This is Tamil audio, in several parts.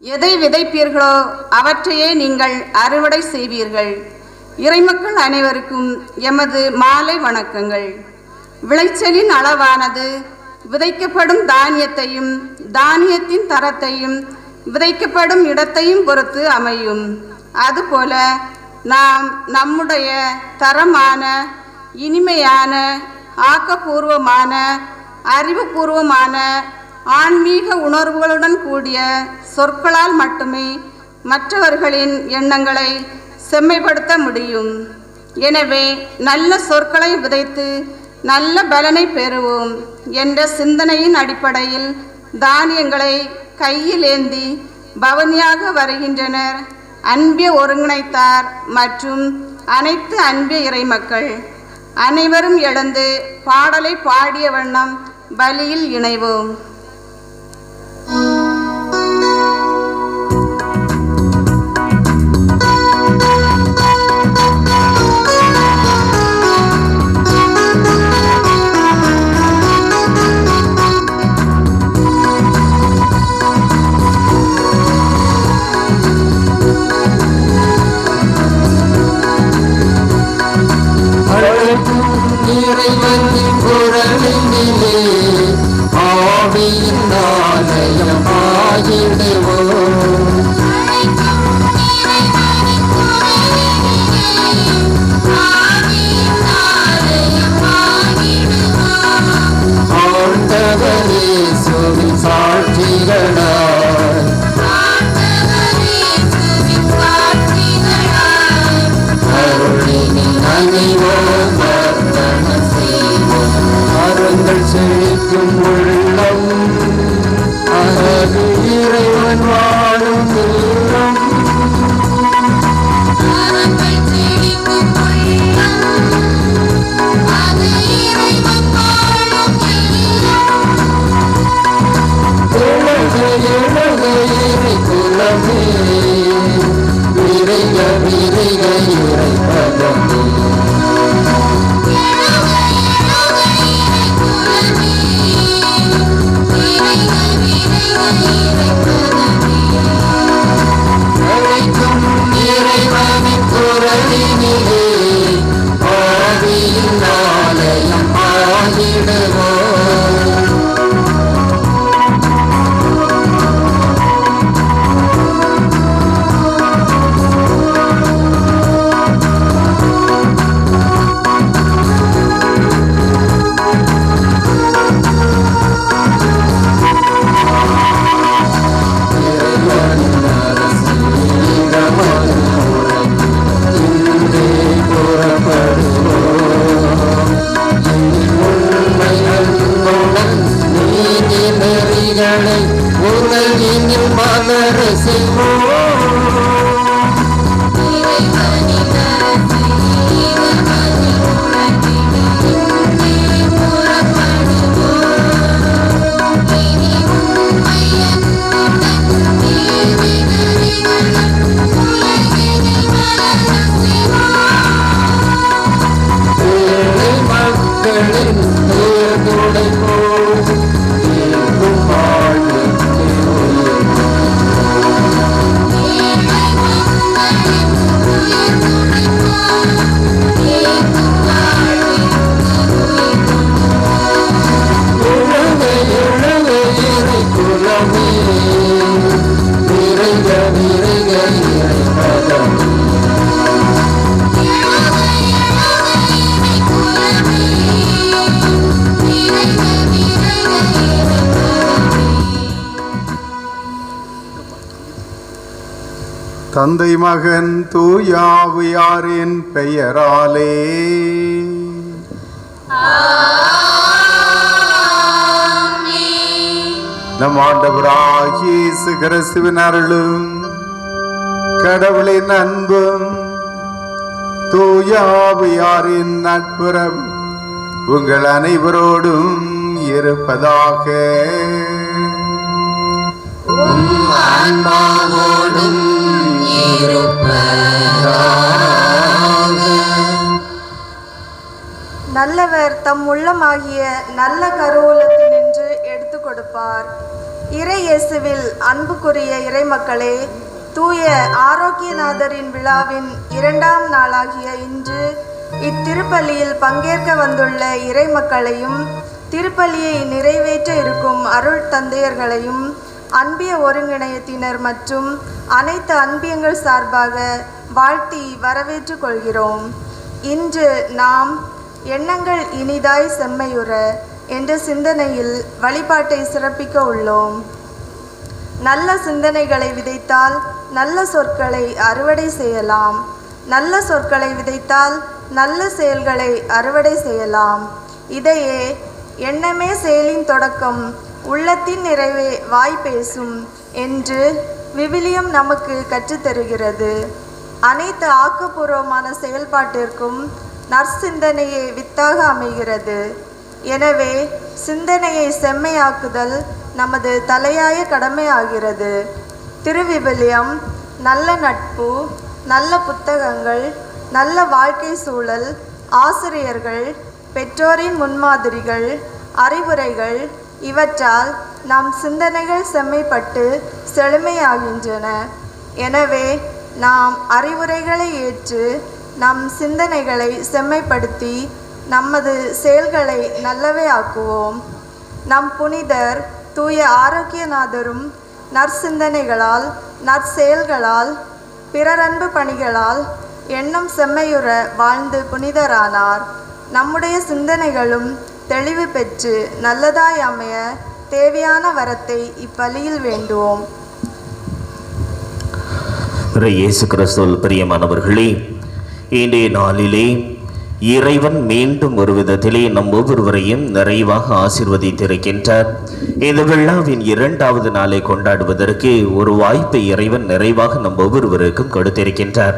எதை விதைப்பீர்களோ அவற்றையே நீங்கள் அறுவடை செய்வீர்கள். இறைமக்கள் அனைவருக்கும் எமது மாலை வணக்கங்கள். விளைச்சலின் அளவானது விதைக்கப்படும் தானியத்தையும் தானியத்தின் தரத்தையும் விதைக்கப்படும் இடத்தையும் பொறுத்து அமையும். அதுபோல நாம் நம்முடைய தரமான, இனிமையான, ஆக்கப்பூர்வமான, அறிவுபூர்வமான, ஆன்மீக உணர்வுகளுடன் கூடிய சொற்களால் மட்டுமே மற்றவர்களின் எண்ணங்களை செம்மைப்படுத்த முடியும். எனவே நல்ல சொற்களை விதைத்து நல்ல பலனை பெறுவோம் என்ற சிந்தனையின் அடிப்படையில் தானியங்களை கையில் ஏந்தி பவனியாக வருகின்றனர் அன்பிய ஒருங்கிணைத்தார் மற்றும் அனைத்து அன்பிய இறைமக்கள். அனைவரும் எழுந்து பாடலை பாடிய வண்ணம் பலியில் இணைவோம். இறைவனின் குரலினிலே ஆவியின் ஆலயம் ஆகிடுவோம். ஆண்டவர் இயேசுவின் சாட்சிகளாய் அருளினில் அணிவோம், அருங்கள் செழிக்கும் உள்ளம், அது இறைவன் வாழும் இல்லம். குலமே விரைக விரைக இறை பதமே. இறைவனின் குரலினிலே ஆவியின் ஆலயம் ஆகிடுவோம். உலகினில் மலர செய்வோம். மக்களின் தேர்துடை போல் எங்கும் வாழ்வு குலமே விரைக விரைக இறை பதமே. தந்தை மகன் தூயாவியாரின் பெயராலே நம் ஆண்டவராகிய இயேசு கிறிஸ்துவின் அருளும் கடவுளின் அன்பும் தூயாவியாரின் நட்புறம் உங்கள் அனைவரோடும் இருப்பதாக. ஆன்மாவோடும் நல்லவர் தம் உள்ளமாகிய நல்ல கருவூலத்தினின்று எடுத்து கொடுப்பார். இறை இயேசுவில் அன்புக்குரிய இறைமக்களே, தூய ஆரோக்கியநாதரின் விழாவின் 2ஆம் நாளாகிய இன்று இத்திருப்பலியில் பங்கேற்க வந்துள்ள இறைமக்களையும் திருப்பலியை நிறைவேற்ற இருக்கும் அருள் தந்தையர்களையும் அன்பிய ஒருங்கிணையத்தினர் மற்றும் அனைத்து அன்பியங்கள் சார்பாக வாழ்த்தி வரவேற்றுக் கொள்கிறோம். இன்று நாம் எண்ணங்கள் இனிதாய் செம்மையுற என்ற சிந்தனையில் வழிபாட்டை சிறப்பிக்க உள்ளோம். நல்ல சிந்தனைகளை விதைத்தால் நல்ல சொற்களை அறுவடை செய்யலாம். நல்ல சொற்களை விதைத்தால் நல்ல செயல்களை அறுவடை செய்யலாம். இதையே எண்ணமே செயலின் தொடக்கம், உள்ளத்தின் நிறைவே வாய் பேசும் என்று விவிலியம் நமக்கு கற்றுத்தருகிறது. அனைத்து ஆக்கப்பூர்வமான செயல்பாட்டிற்கும் நற்சிந்தனையே வித்தாக அமைகிறது. எனவே சிந்தனையை செம்மையாக்குதல் நமது தலையாய கடமையாகிறது. திருவிவிலியம் நல்ல நட்பு, நல்ல புத்தகங்கள், நல்ல வாழ்க்கை சூழல், ஆசிரியர்கள், பெற்றோரின் முன்மாதிரிகள், அறிவுரைகள் இவற்றால் நம் சிந்தனைகள் செம்மைப்பட்டு செழுமையாகின்றன. எனவே நாம் அறிவுரைகளை ஏற்று நம் சிந்தனைகளை செம்மைப்படுத்தி நமது செயல்களை நல்லவே ஆக்குவோம். நம் புனிதர் தூய ஆரோக்கியநாதரும் நற்சிந்தனைகளால், நற்செயல்களால், பிறரன்பு பணிகளால் எண்ணம் செம்மையுற வாழ்ந்து புனிதரானார். நம்முடைய சிந்தனைகளும் தெளிவு பெற்று நல்லதாய் அமைய தேவையான வரத்தை இப்பலியில் வேண்டுவோம். இயேசு கிறிஸ்துவில் பிரியமானவர்களே, இன்றைய நாளிலே இறைவன் மீண்டும் ஒரு விதத்திலே நம் ஒவ்வொருவரையும் நிறைவாக ஆசீர்வதித்திருக்கின்றார். இந்த விழாவின் 2வது நாளை கொண்டாடுவதற்கு ஒரு வாய்ப்பை இறைவன் நிறைவாக நம் ஒவ்வொருவருக்கும் கொடுத்திருக்கின்றார்.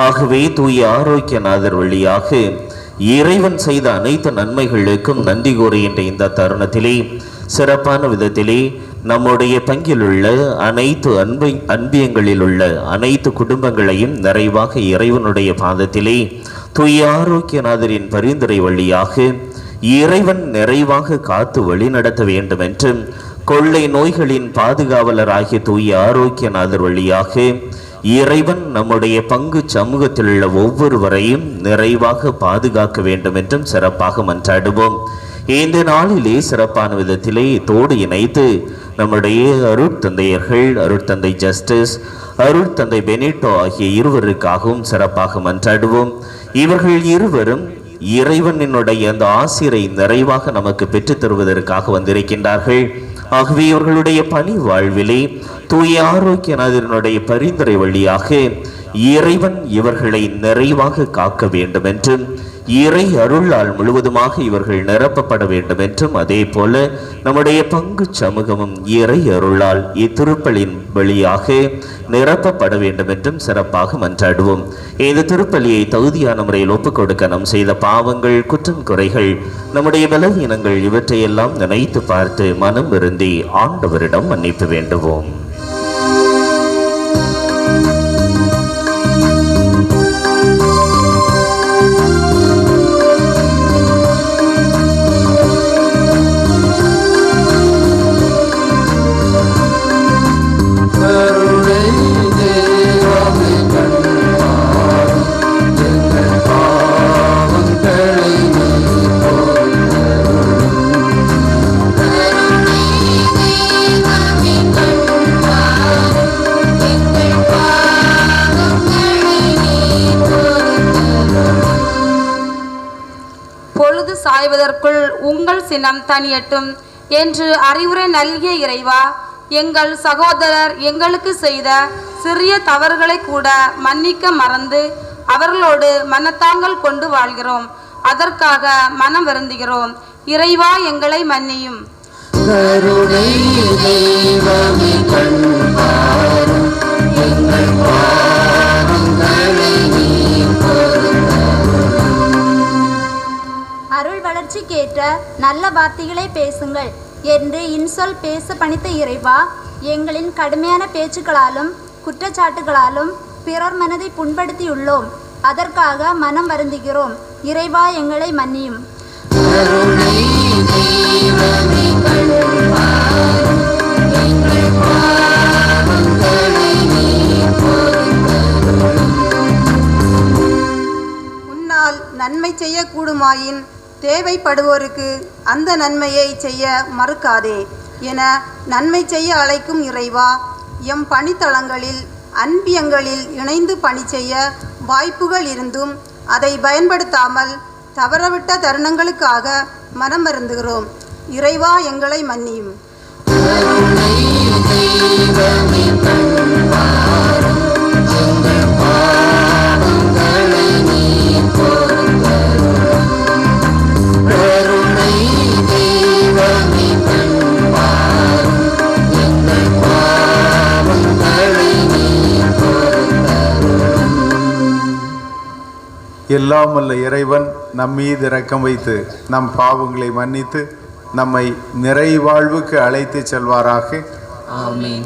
ஆகவே தூய ஆரோக்கியநாதர் வழியாக இறைவன் செய்த அனைத்து நன்மைகளுக்கும் நன்றி கூறுகின்ற இந்த தருணத்திலே சிறப்பான விதத்திலே நம்முடைய பங்கிலுள்ள அனைத்து அன்பியங்களில் உள்ள அனைத்து குடும்பங்களையும் நிறைவாக இறைவனுடைய பாதத்திலே தூய ஆரோக்கியநாதரின் பரிந்துரை வழியாக இறைவன் நிறைவாக காத்து வழிநடத்த வேண்டும் என்றும் கொள்ளை நோய்களின் பாதுகாவலராகிய தூய ஆரோக்கியநாதர் வழியாக இறைவன் நம்முடைய பங்கு சமூகத்தில் உள்ள ஒவ்வொருவரையும் நிறைவாக பாதுகாக்க வேண்டும் என்றும் சிறப்பாக மன்றாடுவோம். இந்த நாளிலே சிறப்பான விதத்திலே தோடு இணைத்து நம்முடைய அருட்தந்தையர்கள், அருட்தந்தை ஜஸ்டிஸ், அருட்தந்தை பெனிட்டோ ஆகிய இருவருக்காகவும் சிறப்பாக மன்றாடுவோம். இவர்கள் இருவரும் இறைவனினுடைய அந்த ஆசிரை நிறைவாக நமக்கு பெற்றுத் தருவதற்காக வந்திருக்கின்றார்கள். ஆகவே இவர்களுடைய பணி வாழ்விலே தூய ஆரோக்கியநாதனுடைய பரிந்துரை வழியாக இறைவன் இவர்களை நிறைவாக காக்க வேண்டும் என்றும் இறை அருளால் முழுவதுமாக இவர்கள் நிரப்பப்பட வேண்டும் என்றும் அதே போல நம்முடைய பங்கு சமூகமும் இறை அருளால் இத்திருப்பலின் வழியாக நிரப்பப்பட வேண்டும் என்றும் சிறப்பாக மன்றாடுவோம். இந்த திருப்பலியை தகுதியான முறையில் ஒப்புக் கொடுக்க நாம் செய்த பாவங்கள், குற்றம் குறைகள், நம்முடைய பலவீனங்கள் இவற்றையெல்லாம் நினைத்து பார்த்து மனம் வருந்தி ஆண்டவரிடம் மன்னிப்பு வேண்டுவோம். சாய்வதற்குள் உங்கள் சினம் தனியட்டும் என்று அறிவுரை நல்கிய இறைவா, எங்கள் சகோதரர் எங்களுக்கு செய்த சிறிய தவறுகளை கூட மன்னிக்க மறந்து அவர்களோடு மனத்தாங்கல் கொண்டு வாழ்கிறோம். அதற்காக மனம் வருந்துகிறோம். இறைவா, எங்களை மன்னியும். கருணை தெய்வமே கண்பாரும் எங்கள் பாவங்களை நீர் அருள் வளர்ச்சிக்கேற்ற நல்ல வார்த்தைகளை பேசுங்கள் என்று இன்சொல் பேச பணித்த இறைவா, எங்களின் கடுமையான பேச்சுக்களாலும் குற்றச்சாட்டுகளாலும் பிறர் மனதை புண்படுத்தியுள்ளோம். அதற்காக மனம் வருந்துகிறோம். இறைவா, எங்களை மன்னியும். கருணை தெய்வமே கண்பாரும் இருக்குமாயின் தேவைப்படுவோருக்கு அந்த நன்மையை செய்ய மறுக்காதே என நன்மை செய்ய அழைக்கும் இறைவா, எம் பணித்தளங்களில் அன்பியங்களில் இணைந்து பணி செய்ய வாய்ப்புகள் இருந்தும் அதை பயன்படுத்தாமல் தவறவிட்ட தருணங்களுக்காக மனம் வருந்துகிறோம். இறைவா, எங்களை மன்னியும். எல்லாம் வல்ல இறைவன் நம் மீது இரக்கம் வைத்து நம் பாவங்களை மன்னித்து நம்மை நிறை வாழ்வுக்கு அழைத்து செல்வாராக. ஆமென்.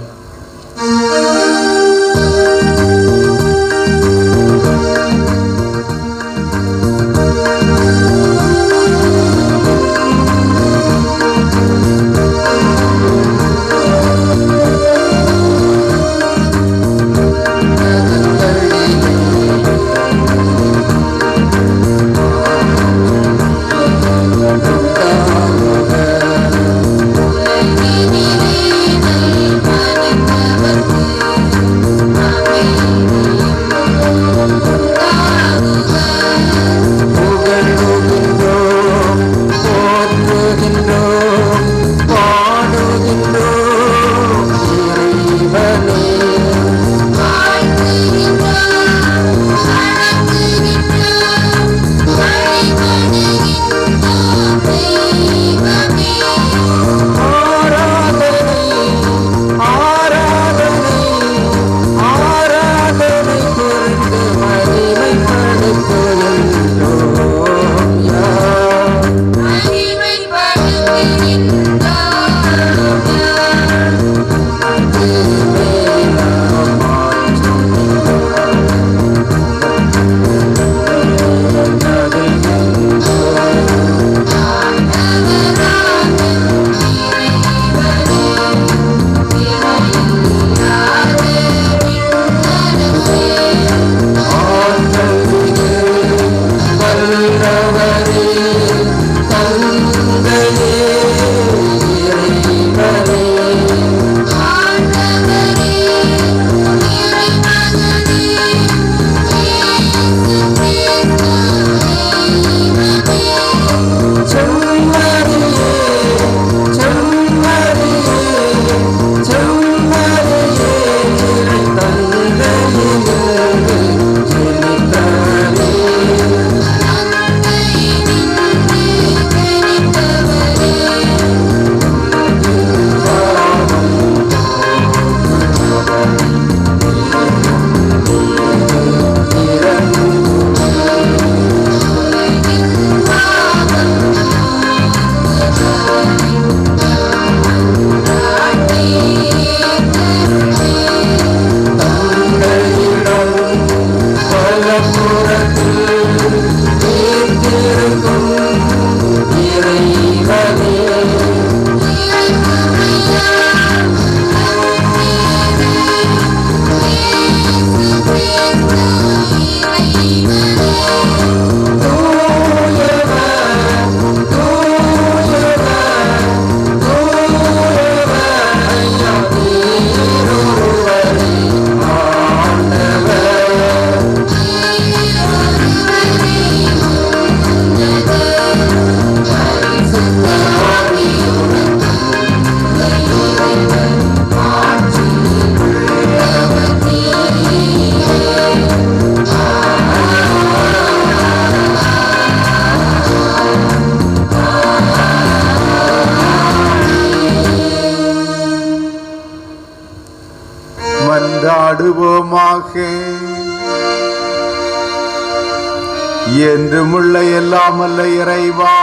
மன்றாடுவோமாக. என்றுமுள்ள எல்லாம் அல்ல இறைவா,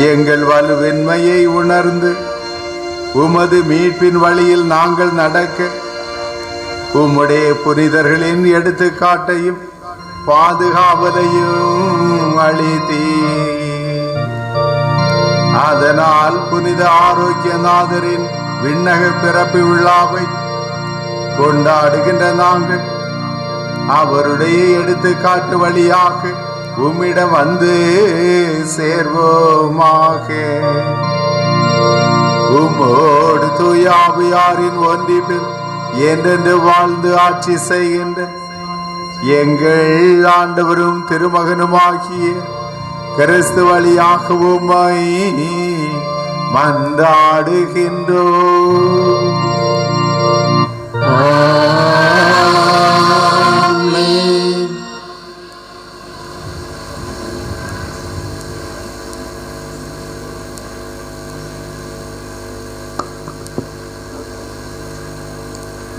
எங்கள் வலுவின்மையை உணர்ந்து உமது மீட்பின் வழியில் நாங்கள் நடக்க உம்முடைய புனிதர்களின் எடுத்துக்காட்டையும் பாதுகாவலையும் அளித்தீர். அதனால் புனித ஆரோக்கியநாதரின் விண்ணக பிறப்பு விழாவை கொண்டாடுகின்ற நாங்கள் அவருடைய எடுத்துக்காட்டு வழியாக உம்மிடம் வந்து சேர்வோமாக. உம்மோடு தூயாவியாரின் ஒன்றிப்பில் என்றென்று வாழ்ந்து ஆட்சி செய்கின்ற எங்கள் ஆண்டவரும் திருமகனுமாகிய கிறிஸ்து வழியாக உம்மை மன்றாடுகின்றோம்.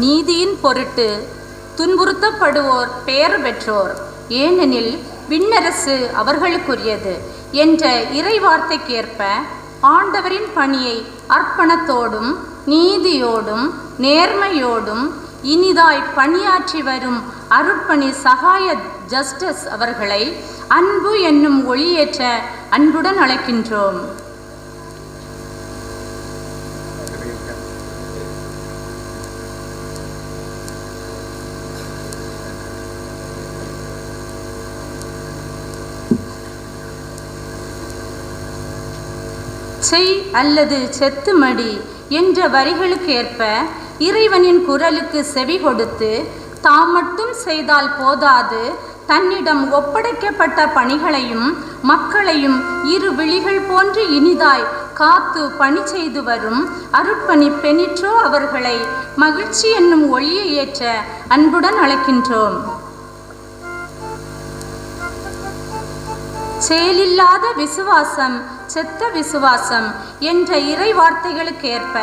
நீதியின் பொருட்டு துன்புறுத்தப்படுவோர் பெயர் பெற்றோர், ஏனெனில் விண்ணரசு அவர்களுக்குரியது என்ற இறைவார்த்தைக்கேற்ப ஆண்டவரின் பணியை அர்ப்பணத்தோடும் நீதியோடும் நேர்மையோடும் இனிதாய் பணியாற்றி வரும் அருட்பணி சகாய ஜஸ்டிஸ் அவர்களை அன்பு என்னும் ஒளியேற்ற அன்புடன் அழைக்கின்றோம். செய் அல்லது செத்துமடி என்ற வரிகளுக்கு ஏற்ப இறைவனின் குரலுக்கு செவி கொடுத்து தாம் மட்டும் செய்தால் போதாது, தன்னிடம் ஒப்படைக்கப்பட்ட பணிகளையும் மக்களையும் இரு விழிகள் போன்று இனிதாய் காத்து பணி செய்து வரும் அருட்பணி பெனிட்ரோ அவர்களை மகிழ்ச்சி என்னும் ஒளியை ஏற்ற அன்புடன் அழைக்கின்றோம். செயலில்லாத விசுவாசம் செத்த விசுவாசம் என்ற இறை வார்த்தைகளுக்கு ஏற்ப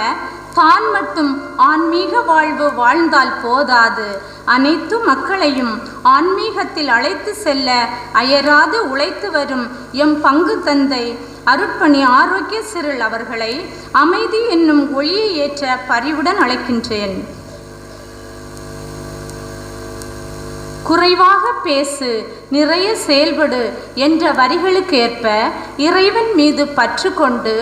தான் மட்டும் ஆன்மீக வாழ்வு வாழ்ந்தால் போதாது, அனைத்து மக்களையும் ஆன்மீகத்தில் அழைத்து செல்ல அயராது உழைத்து வரும் எம் பங்கு தந்தை அருட்பணி ஆரோக்கிய சிறில் அவர்களை அமைதி என்னும் ஒளியை ஏற்ற பரிவுடன் அழைக்கின்றேன். குறைவாக பேசு நிறைய செயல்படு என்ற வரிகளுக்கு ஏற்ப இறைவன் மீது பற்று கொண்டு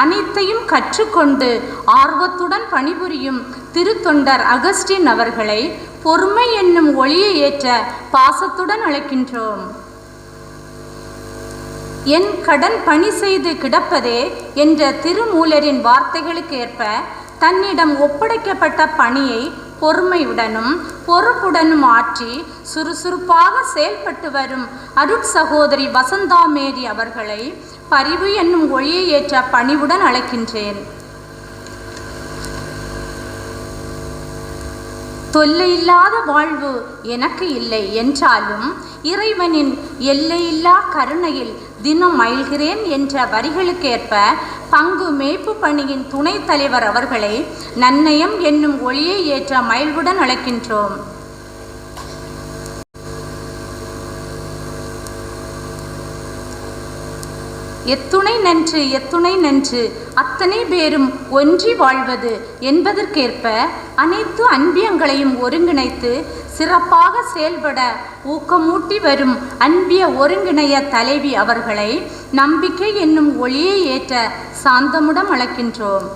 அனைத்தையும் கற்றுக்கொண்டு ஆர்வத்துடன் பணிபுரியும் திருத்தொண்டர் அகஸ்டின் அவர்களை பொறுமை என்னும் ஒளியை ஏற்ற பாசத்துடன் அழைக்கின்றோம். என் கடன் பணி செய்து கிடப்பதே என்ற திருமூலரின் வார்த்தைகளுக்கு ஏற்ப தன்னிடம் ஒப்படைக்கப்பட்ட பணியை பொறுமையுடனும் பொறுப்புடனும் ஆற்றி சுறுசுறுப்பாக செயல்பட்டு வரும் அருட்சகோதரி வசந்தா மேரி அவர்களை பரிவு என்னும் ஒளியை ஏற்ற பணிவுடன் அழைக்கின்றேன். தொல்லையில்லாத வாழ்வு எனக்கு இல்லை என்றாலும் இறைவனின் எல்லையில்லா கருணையில் தினம் மயில்கிறேன் என்ற வரிகளுக்கேற்ப பங்கு மேய்ப்பு பணியின் துணைத் தலைவர் அவர்களை நன்னயம் என்னும் ஒளியை ஏற்ற மயில்வுடன் அழைக்கின்றோம். எத்துணை நன்று எத்துணை நன்று அத்தனை பேரும் ஒன்றி வாழ்வது என்பதற்கேற்ப அனைத்து அன்பியங்களையும் ஒருங்கிணைத்து சிறப்பாக செயல்பட ஊக்கமூட்டி வரும் அன்பிய ஒருங்கிணைய தலைவி அவர்களை நம்பிக்கை என்னும் ஒளியை ஏற்ற சாந்தமுடன் அழைக்கின்றோம்.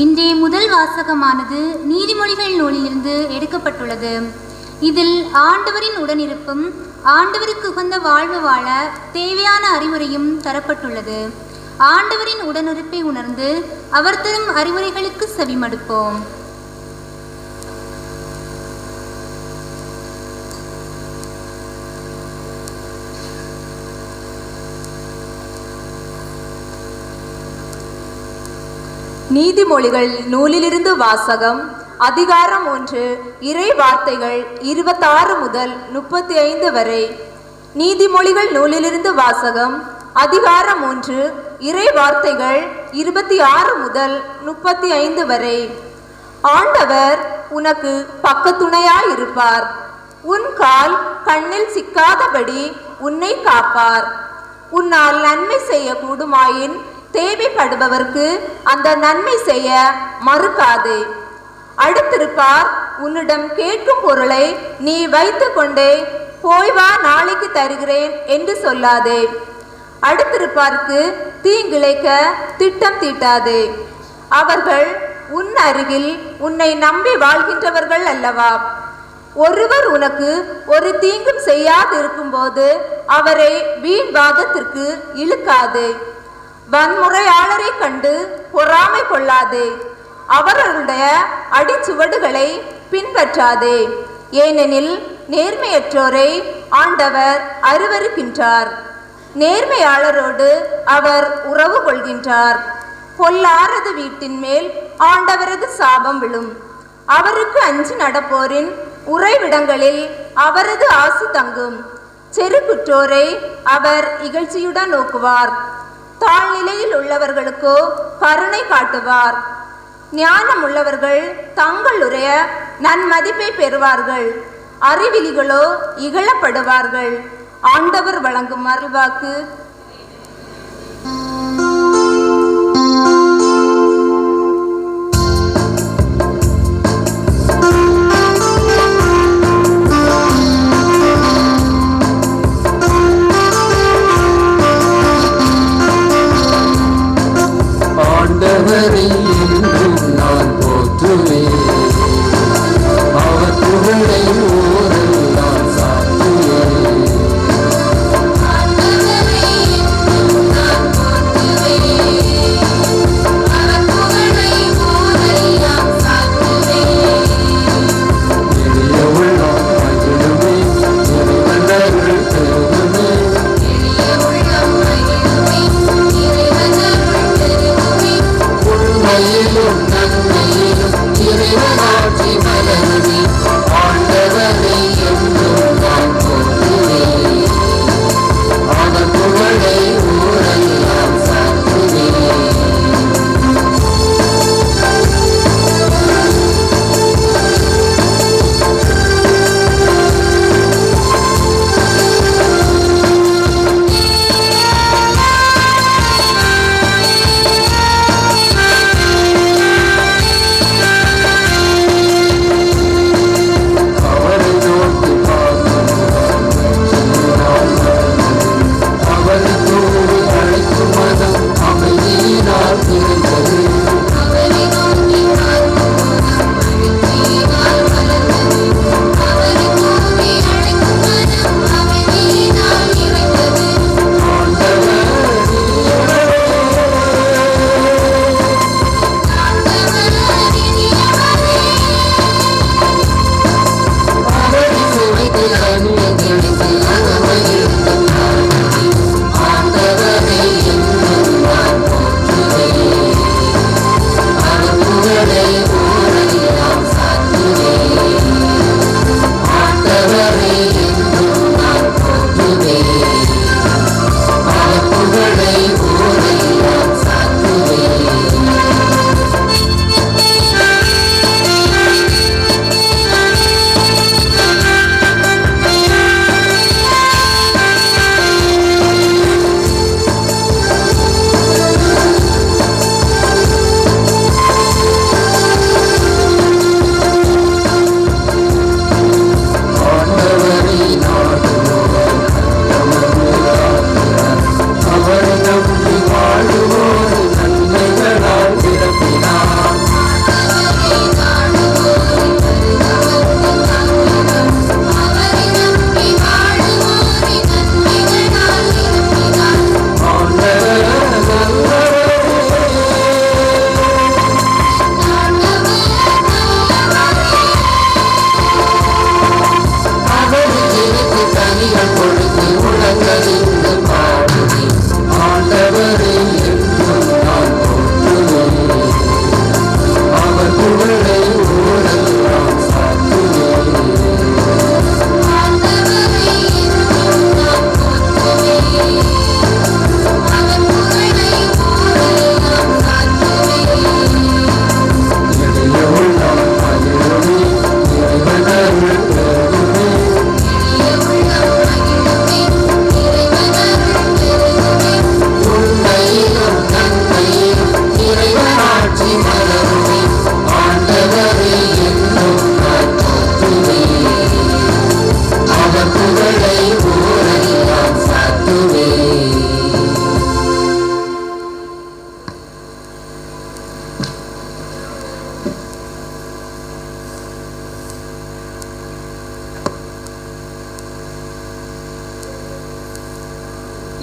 இன்றைய முதல் வாசகமானது நீதிமொழிகள் நூலிலிருந்து எடுக்கப்பட்டுள்ளது. இதில் ஆண்டவரின் உடனிருப்பும் ஆண்டவருக்கு உகந்த வாழ்வு வாழ தேவையான அறிவுரையும் தரப்பட்டுள்ளது. ஆண்டவரின் உடனிருப்பை உணர்ந்து அவர் தரும் அறிவுரைகளுக்கு செவிமடுப்போம். நீதிமொழிகள் நூலிலிருந்து வாசகம். அதிகாரம் 1, இறை வார்த்தைகள் 26 முதல் 35 வரை. நீதிமொழிகள் நூலிலிருந்து வாசகம். அதிகாரம் 1, இறை வார்த்தைகள் 26 முதல் 35 வரை. ஆண்டவர் உனக்கு பக்கத்துணையாயிருப்பார். உன் கால் கண்ணில் சிக்காதபடி உன்னை காப்பார். உன்னால் நன்மை செய்ய கூடுமாயின் தேவைப்படுபவர்க்கு அந்த நன்மை செய்ய மறுக்காதே. அடுத்திருப்பார் உன்னிடம் கேட்கும் பொருளை நீ வைத்து கொண்டே போய் வா, நாளைக்கு தருகிறேன் என்று சொல்லாதே. அடுத்திருப்பார்க்கு தீங்கிழைக்க திட்டம் தீட்டாதே. அவர்கள் உன் அருகில் உன்னை நம்பி வாழ்கின்றவர்கள் அல்லவா? ஒருவர் உனக்கு ஒரு தீங்கும் செய்யாதிருக்கும் போது அவரை வீண் வாதத்திற்கு இழுக்காதே. வன்முறையாளரை கண்டு பொறாமை கொள்ளாதே. அவர்களுடைய அடிச்சுவடுகளை பின்பற்றாதே. ஏனெனில் நேர்மையற்றோரை ஆண்டவர் அருவருக்கின்றார். நேர்மையாளரோடு அவர் உறவு கொள்கின்றார். பொல்லாரது வீட்டின் மேல் ஆண்டவரது சாபம் விழும். அவருக்கு அஞ்சி நடப்போரின் உறைவிடங்களில் அவரது ஆசி தங்கும். செருக்குற்றோரை அவர் இகழ்ச்சியுடன் நோக்குவார். தாழ்நிலையில் உள்ளவர்களுக்கோ கருணை காட்டுவார். ஞானம் உள்ளவர்கள் தங்களுடைய நன்மதிப்பை பெறுவார்கள். அறிவிலிகளோ இகழப்படுவார்கள். ஆண்டவர் வழங்கும் அருள்வாக்கு. ஆண்டவரை என்றும் நான் போற்றுவேன், அவர் புகழை ஊரில் நான் சாற்றுவேன். ஆண்டவரை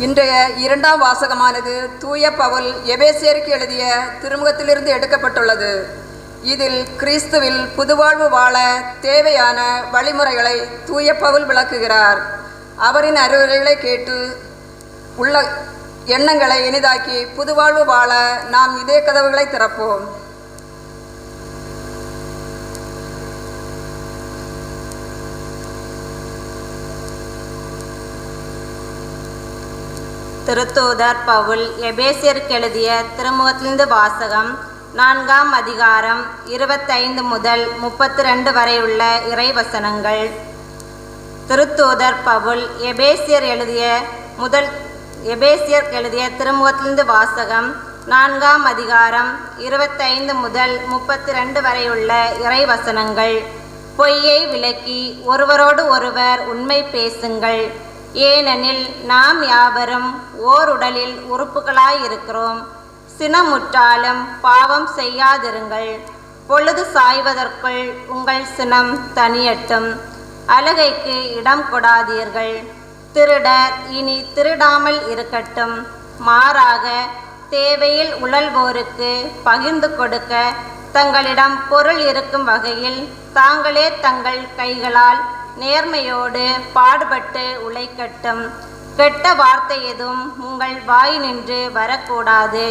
இன்றைய இரண்டாம் வாசகமானது தூய பவுல் எபேசியருக்கு எழுதிய திருமுகத்திலிருந்து எடுக்கப்பட்டுள்ளது. இதில் கிறிஸ்துவில் புதுவாழ்வு வாழ தேவையான வழிமுறைகளை தூய பவுல் விளக்குகிறார். அவரின் அறிவுரைகளை கேட்டு உள்ள எண்ணங்களை இனிதாக்கி புதுவாழ்வு வாழ நாம் இதே கதவுகளை திறப்போம். திருத்தூதர் பவுல் எபேசியருக்கு எழுதிய திருமுகத்திலிருந்து வாசகம். 4ஆம் அதிகாரம் 25 முதல் 32 வரை உள்ள இறைவசனங்கள். திருத்தூதர் பவுல் எபேசியர் எழுதிய திருமுகத்திலிருந்து வாசகம். 4ஆம் அதிகாரம் 25 முதல் 32 வரை உள்ள இறைவசனங்கள். பொய்யை விலக்கி ஒருவரோடு ஒருவர் உண்மை பேசுங்கள். ஏனெனில் நாம் யாவரும் ஓர் உடலில் உறுப்புகளாயிருக்கிறோம். சினமுற்றாலும் பாவம் செய்யாதிருங்கள். பொழுது சாய்வதற்குள் உங்கள் சினம் தனியட்டும். அழுகைக்கு இடம் கொடாதீர்கள். திருடர் இனி திருடாமல் இருக்கட்டும். மாறாக தேவையில் உழல்வோருக்கு பகிர்ந்து கொடுக்க தங்களிடம் பொருள் இருக்கும் வகையில் தாங்களே தங்கள் கைகளால் நேர்மையோடு பாடுபட்டு உழைக்கட்டும். கெட்ட வார்த்தை எதுவும் உங்கள் வாய் நின்று வரக்கூடாது.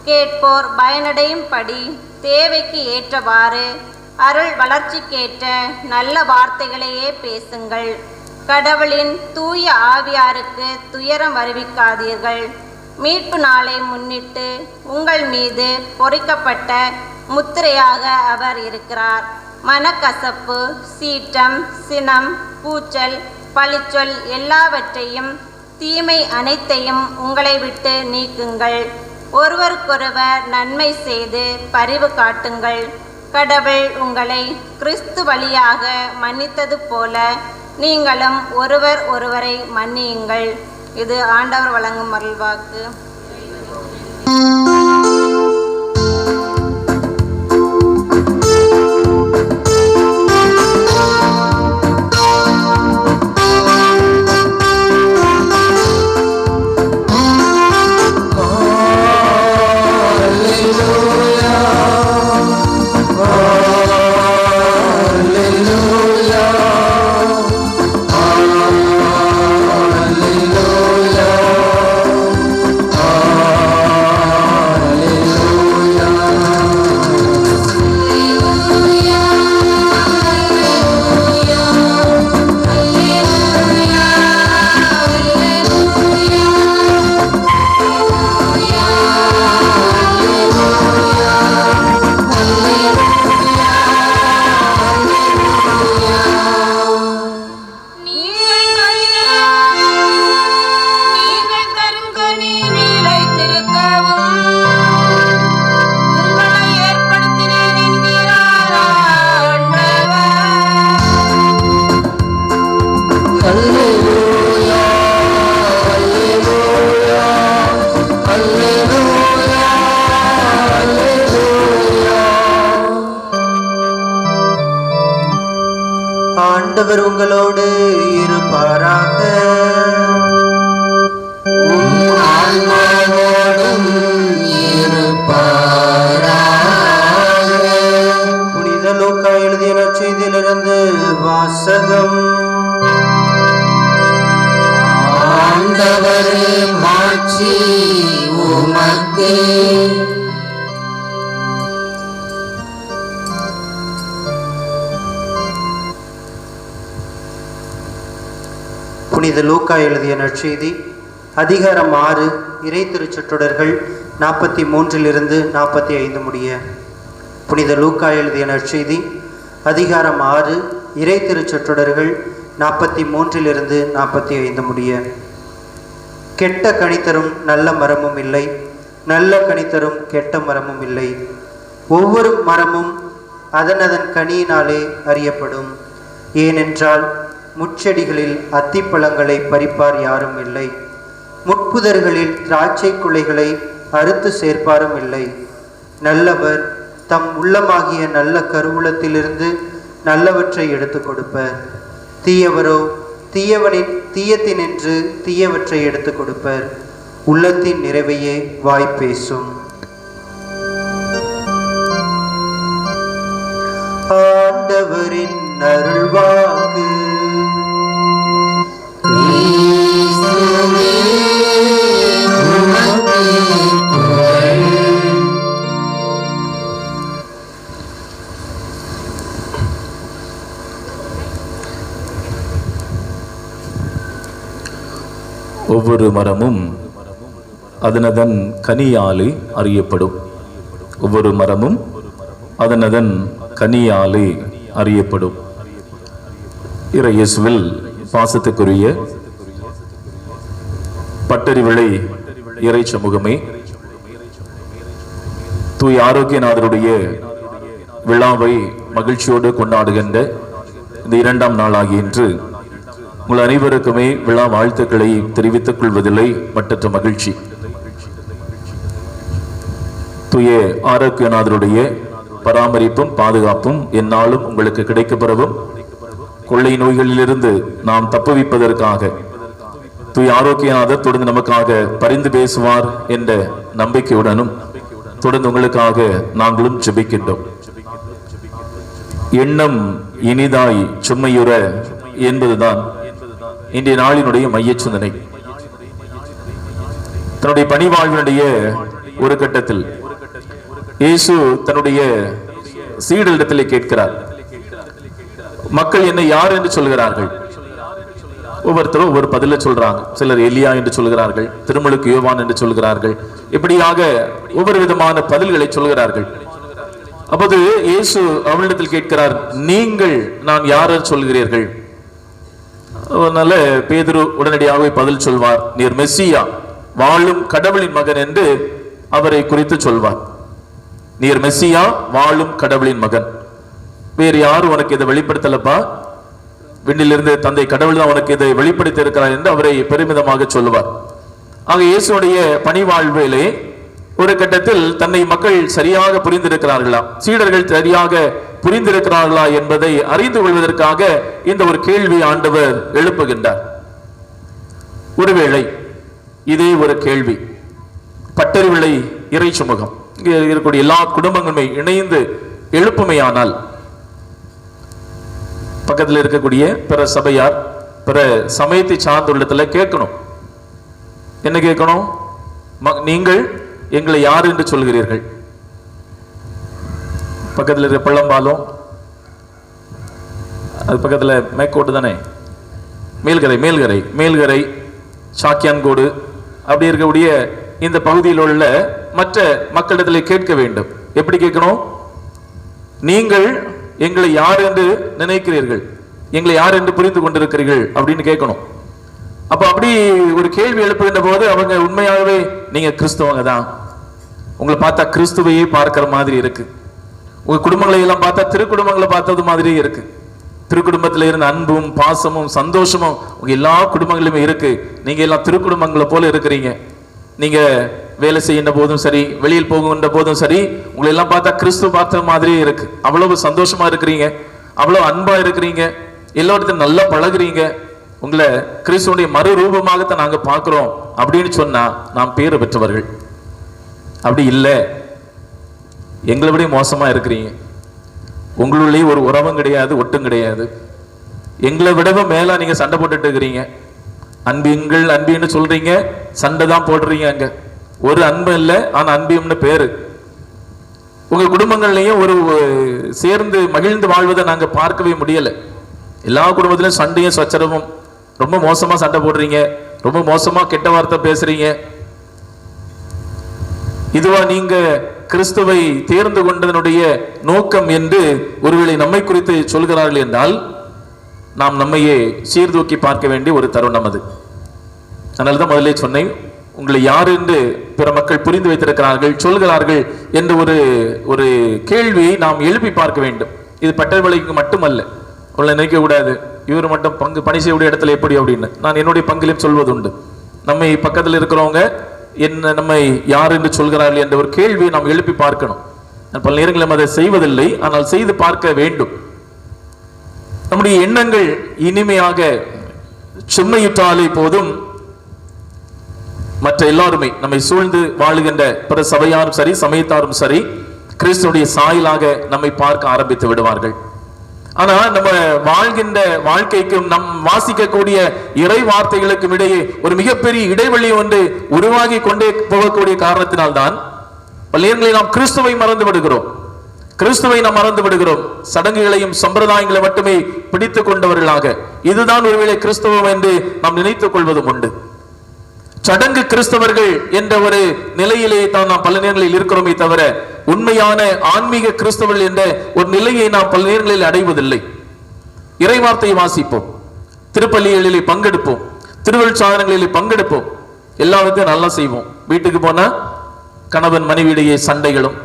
கேட்போர் பயனடையும்படி தேவைக்கு ஏற்றவாறு அருள் வளர்ச்சிக்கேற்ற நல்ல வார்த்தைகளையே பேசுங்கள். கடவுளின் தூய ஆவியாருக்கு துயரம் வருவிக்காதீர்கள். மீட்பு நாளை முன்னிட்டு உங்கள் மீது பொறிக்கப்பட்ட முத்திரையாக அவர் இருக்கிறார். மனக்கசப்பு, சீற்றம், சினம், கூச்சல், பழிச்சொல் எல்லாவற்றையும் தீமை அனைத்தையும் உங்களை விட்டு நீக்குங்கள். ஒருவருக்கொருவர் நன்மை செய்து பரிவு காட்டுங்கள். கடவுள் உங்களை கிறிஸ்து வழியாக மன்னித்தது போல நீங்களும் ஒருவர் ஒருவரை மன்னியுங்கள். இது ஆண்டவர் வழங்கும் அருள்வாக்கு. ஆண்டவர் உங்களோடு இருப்பாராக. புனித லூக்கா எழுதிய நற்செய்தியிலிருந்து வாசகம். ஆண்டவரே மாட்சி உமக்கே. புனித லூக்கா எழுதிய நற்செய்தி அதிகாரம் 6 இறை திருச்சொற்றொடர்கள் 43 45 முடிய. புனித லூக்கா எழுதிய நற்செய்தி அதிகாரம் 6 இறை திருச்சொற்றொடர்கள் 43 45 முடிய. கெட்ட கனித்தரும் நல்ல மரமும் இல்லை, நல்ல கனித்தரும் கெட்ட மரமும் இல்லை. ஒவ்வொரு மரமும் அதனதன் கனியினாலே அறியப்படும். ஏனென்றால் முட்செடிகளில் அத்திப்பழங்களை பறிப்பார் யாரும் இல்லை, முட்புதர்களில் திராட்சை குலைகளை அறுத்து சேர்ப்பாரும் இல்லை. நல்லவர் தம் உள்ளமாகிய நல்ல கருவூலத்திலிருந்து நல்லவற்றை எடுத்து கொடுப்பர். தீயவரோ தீயத்தினின்று தீயவற்றை எடுத்துக் கொடுப்பர். உள்ளத்தின் நிறைவையே வாய் பேசும். ஆண்டவரின் அருள்வாக்கு. ஒவ்வொரு மரமும் அதனதன் கனியாலே அறியப்படும். ஒவ்வொரு மரமும் அதனதன் கனியாலே அறியப்படும். இயேசுவில் பாசத்துக்குரிய பட்டறிவிளை இறை சமூகமே, தூய் ஆரோக்கியநாதருடைய விழாவை மகிழ்ச்சியோடு கொண்டாடுகின்ற இந்த 2ஆம் நாளாகிய இன்று உங்கள் அனைவருக்குமே விழா வாழ்த்துக்களை தெரிவித்துக் கொள்வதில்லை மற்றற்ற மகிழ்ச்சி. தூய ஆரோக்கியநாதருடைய பராமரிப்பும் பாதுகாப்பும் எந்நாளும் உங்களுக்கு கிடைக்கப்பெறவும், கொள்ளை நோய்களிலிருந்து நாம் தப்புவிப்பதற்காக தூய ஆரோக்கியநாதர் தொடர்ந்து நமக்காக பரிந்து பேசுவார் என்ற நம்பிக்கையுடனும் தொடர்ந்து உங்களுக்காக நாங்களும் ஜெபிக்கின்றோம். எண்ணம் இனிதாய் சும்மையுற என்பதுதான் இன்றைய நாளினுடைய மைய சிந்தனை. தன்னுடைய பணி வாழ்வினுடைய ஒரு கட்டத்தில் இயேசு தன்னுடைய சீடரிடத்திலே கேட்கிறார், மக்கள் என்னை யார் என்று சொல்கிறார்கள்? ஒவ்வொருத்தரும் ஒவ்வொரு பதில சொல்றாங்க. சிலர் எலியா என்று சொல்கிறார்கள், திருமுழுக்கு யோவான் என்று சொல்கிறார்கள், இப்படியாக ஒவ்வொரு விதமான பதில்களை சொல்கிறார்கள். அப்போது இயேசு அவளிடத்தில் கேட்கிறார், நீங்கள் நான் யார் சொல்கிறீர்கள்? அதனால பேதுரு உடனடியாக பதில் சொல்வார், நீர் மெஸ்ஸியா, வாழும் கடவுளின் மகன் என்று அவரை குறித்து சொல்வார். நீர் மெஸ்ஸியா, வாழும் கடவுளின் மகன், வேறு யாரும் உனக்கு இதை வெளிப்படுத்தலப்பா, விண்ணிலிருந்து தந்தை கடவுள் தான் உனக்கு இதை வெளிப்படுத்தி இருக்கிறார் என்று அவரை பெருமிதமாக சொல்லுவார். ஆக இயேசுடைய பணி வாழ்விலே ஒரு கட்டத்தில் தன்னை மக்கள் சரியாக புரிந்திருக்கிறார்களா, சீடர்கள் சரியாக புரிந்திருக்கிறார்களா என்பதை அறிந்து கொள்வதற்காக இந்த ஒரு கேள்வி ஆண்டவர் எழுப்புகின்றார். ஒருவேளை இதே ஒரு கேள்வி பட்டறிவிளை இறை சமூகம் இங்கே இருக்கக்கூடிய எல்லா குடும்பங்களுமே இணைந்து எழுப்புமையானால், பக்கத்தில் இருக்கக்கூடிய பிற சபையார் பிற சமயத்தை சார்ந்துள்ளத்துல கேட்கணும். என்ன கேட்கணும்? நீங்கள் எங்களை யார் என்று சொல்கிறீர்கள்? பக்கத்தில் இருக்க பள்ளம்பாலம், அது பக்கத்தில் மேற்கோட்டு தானே, மேல்கரை சாக்கியான்கோடு அப்படி இருக்கக்கூடிய இந்த பகுதியில் உள்ள மற்ற மக்களிடத்தில் கேட்க வேண்டும். எப்படி கேட்கணும்? நீங்கள் எங்களை யார் என்று நினைக்கிறீர்கள், எங்களை யார் என்று புரிந்து கொண்டிருக்கிறீர்கள் அப்படின்னு கேட்கணும். அப்ப அப்படி ஒரு கேள்வி எழுப்புகின்ற போது அவங்க உண்மையாகவே நீங்க கிறிஸ்தவங்க தான், உங்களை பார்த்தா கிறிஸ்துவையே பார்க்கிற மாதிரி இருக்கு, உங்க குடும்பங்களை எல்லாம் பார்த்தா திருக்குடும்பங்களை பார்த்தது மாதிரியே இருக்கு, திருக்குடும்பத்தில் இருந்த அன்பும் பாசமும் சந்தோஷமும் உங்க எல்லா குடும்பங்களுமே இருக்கு, நீங்க எல்லாம் திருக்குடும்பங்களை போல இருக்கிறீங்க, நீங்க வேலை செய்கின்ற போதும் சரி வெளியில் போகின்ற போதும் சரி உங்களை எல்லாம் பார்த்தா கிறிஸ்துவ பார்த்த மாதிரியே இருக்கு, அவ்வளவு சந்தோஷமா இருக்கிறீங்க, அவ்வளவு அன்பா இருக்கிறீங்க, எல்லோருத்தையும் நல்லா பழகுறீங்க, உங்களை கிறிஸ்துவனுடைய மறுரூபமாகத்தான் நாங்க பார்க்கிறோம் அப்படின்னு சொன்னா நாம் பேறு பெற்றவர்கள். அப்படி இல்லை, எங்களை விட மோசமா இருக்கிறீங்க, உங்களுள்ளே ஒரு உறவும் கிடையாது, ஒட்டும் கிடையாது, எங்களை விடவும் மேல நீங்க சண்டை போட்டுட்டு இருக்கிறீங்க, அன்பின்னு சொல்றீங்க, சண்டை தான் போடுறீங்க, அங்க ஒரு அன்பு இல்லை, ஆனா அன்பியம்னு பேரு. உங்க குடும்பங்கள்லயும் ஒரு சேர்ந்து மகிழ்ந்து வாழ்வதை நாங்க பார்க்கவே முடியல, எல்லா குடும்பத்திலும் சண்டையும் சச்சரவும், ரொம்ப மோசமா சண்டை போடுறீங்க, ரொம்ப மோசமா கெட்ட வார்த்தை பேசுறீங்க. இதுவா நீங்க கிறிஸ்துவை தேர்ந்து கொண்டதனுடைய நோக்கம் என்று ஒருவேளை நம்மை குறித்து சொல்கிறார்கள் என்றால் நாம் நம்மையே சீர்தூக்கி பார்க்க வேண்டிய ஒரு தருணம் அது. அதனால்தான் முதலே சொன்னேன், உங்களை யார் என்று பிற மக்கள் புரிந்து வைத்திருக்கிறார்கள் சொல்கிறார்கள் என்று ஒரு கேள்வியை நாம் எழுப்பி பார்க்க வேண்டும். இது பட்டர்வளைக்கு மட்டுமல்ல, உங்களை நினைக்க கூடாது இவர் மட்டும் பணி செய்யக்கூடிய இடத்துல எப்படி அப்படின்னு. நான் என்னுடைய பங்கிலும் சொல்வது உண்டு, நம்மை பக்கத்தில் இருக்கிறவங்க என்ன நம்மை யார் என்று சொல்கிறார்கள் என்ற ஒரு கேள்வியை நாம் எழுப்பி பார்க்கணும். பல நேரங்களில் அதை செய்வதில்லை, ஆனால் செய்து பார்க்க வேண்டும். நம்முடைய எண்ணங்கள் இனிமையாக செம்மையுற்றாலே போதும், மற்ற எல்லாருமே நம்மை சூழ்ந்து வாழுகின்ற பிற சபையாரும் சரி, சமயத்தாரும் சரி, கிறிஸ்துடைய சாயலாக நம்மை பார்க்க ஆரம்பித்து விடுவார்கள். ஆனா நம்ம வாழ்கின்ற வாழ்க்கைக்கும் நம் வாசிக்கக்கூடிய இறை வார்த்தைகளுக்கும் இடையே ஒரு மிகப்பெரிய இடைவெளி ஒன்று உருவாகி கொண்டே போகக்கூடிய காரணத்தினால்தான் பல நேரங்களில் நாம் கிறிஸ்துவை மறந்து விடுகிறோம். கிறிஸ்துவை நாம் மறந்து விடுகிறோம். சடங்குகளையும் சம்பிரதாயங்களை மட்டுமே பிடித்துக் கொண்டவர்களாக இதுதான் ஒருவேளை கிறிஸ்தவம் என்று நாம் நினைத்துக் கொள்வதும் உண்டு. சடங்கு கிறிஸ்தவர்கள் என்ற ஒரு நிலையிலே தான் நாம் பல நேரங்களில் இருக்கிறோமே தவிர உண்மையான ஆன்மீக கிறிஸ்தவர்கள் என்ற ஒரு நிலையை நாம் பல நேரங்களில் அடைவதில்லை. இறைவார்த்தையை வாசிப்போம், திருப்பலிகளிலே பங்கெடுப்போம், திருவள்ளுவங்களிலே பங்கெடுப்போம், எல்லாத்தையும் நல்லா செய்வோம். வீட்டுக்கு போனா கணவன் மனைவியிடையே சண்டைகளும்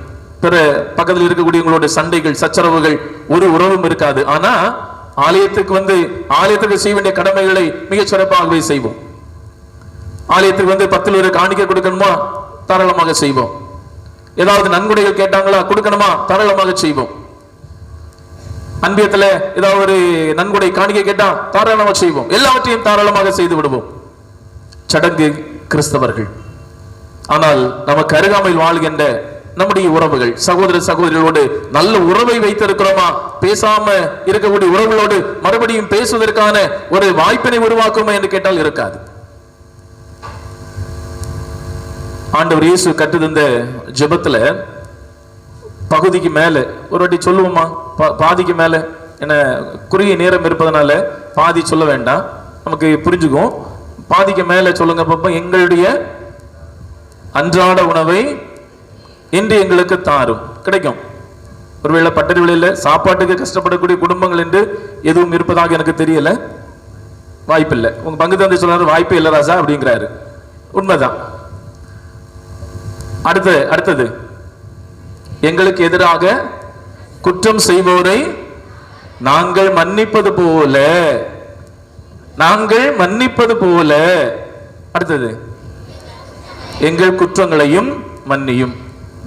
பிற பக்கத்தில் இருக்கக்கூடியவங்களோட சண்டைகள், சச்சரவுகள், ஒரு உறவும் இருக்காது. ஆனா ஆலயத்துக்கு செய்ய வேண்டிய கடமைகளை மிகச் சிறப்பாகவே செய்வோம். ஆலயத்துக்கு 10 ஒரு காணிக்கை கொடுக்கணுமா, தாராளமாக செய்வோம். ஏதாவது நன்கொடைகள் கேட்டாங்களா, கொடுக்கணுமா, தாராளமாக செய்வோம். அன்பியத்துல ஏதாவது ஒரு நன்கொடை காணிக்கை கேட்டா தாராளமாக செய்வோம். எல்லாவற்றையும் தாராளமாக செய்து விடுவோம். சடங்கு கிறிஸ்தவர்கள். ஆனால் நமக்கு அருகாமையில் வாழ்கின்ற நம்முடைய உறவுகள், சகோதர சகோதரிகளோடு நல்ல உறவை வைத்திருக்கிறோமா, பேசாம இருக்கக்கூடிய உறவுகளோடு மறுபடியும் பேசுவதற்கான ஒரு வாய்ப்பினை உருவாக்குமா என்று கேட்டால் இருக்காது. ஆண்டவர் இயேசு கற்றுத்தந்த ஜெபத்துல பகுதிக்கு மேல ஒரு வாட்டி சொல்லுவோமா, பாதிக்கு மேல, என்ன குறுகிய நேரம் இருப்பதனால பாதி சொல்ல வேண்டாம், நமக்கு புரிஞ்சுக்கும். பாதிக்கு மேல சொல்லுங்க பாப்பா. எங்களுடைய அன்றாட உணவை இன்று எங்களுக்கு தாரும். கிடைக்கும். ஒருவேளை பட்டறி விலையில சாப்பாட்டுக்கு கஷ்டப்படக்கூடிய குடும்பங்கள் என்று எதுவும் இருப்பதாக எனக்கு தெரியல, வாய்ப்பில்லை. உங்க பங்கு தந்தை சொல்றாரு வாய்ப்பே இல்லை ராசா அப்படிங்கிறாரு. உண்மைதான். அடுத்தது எங்களுக்கு எதிராக குற்றம் செய்வோரை நாங்கள் மன்னிப்பது போல அடுத்தது எங்கள் குற்றங்களையும் மன்னியும்.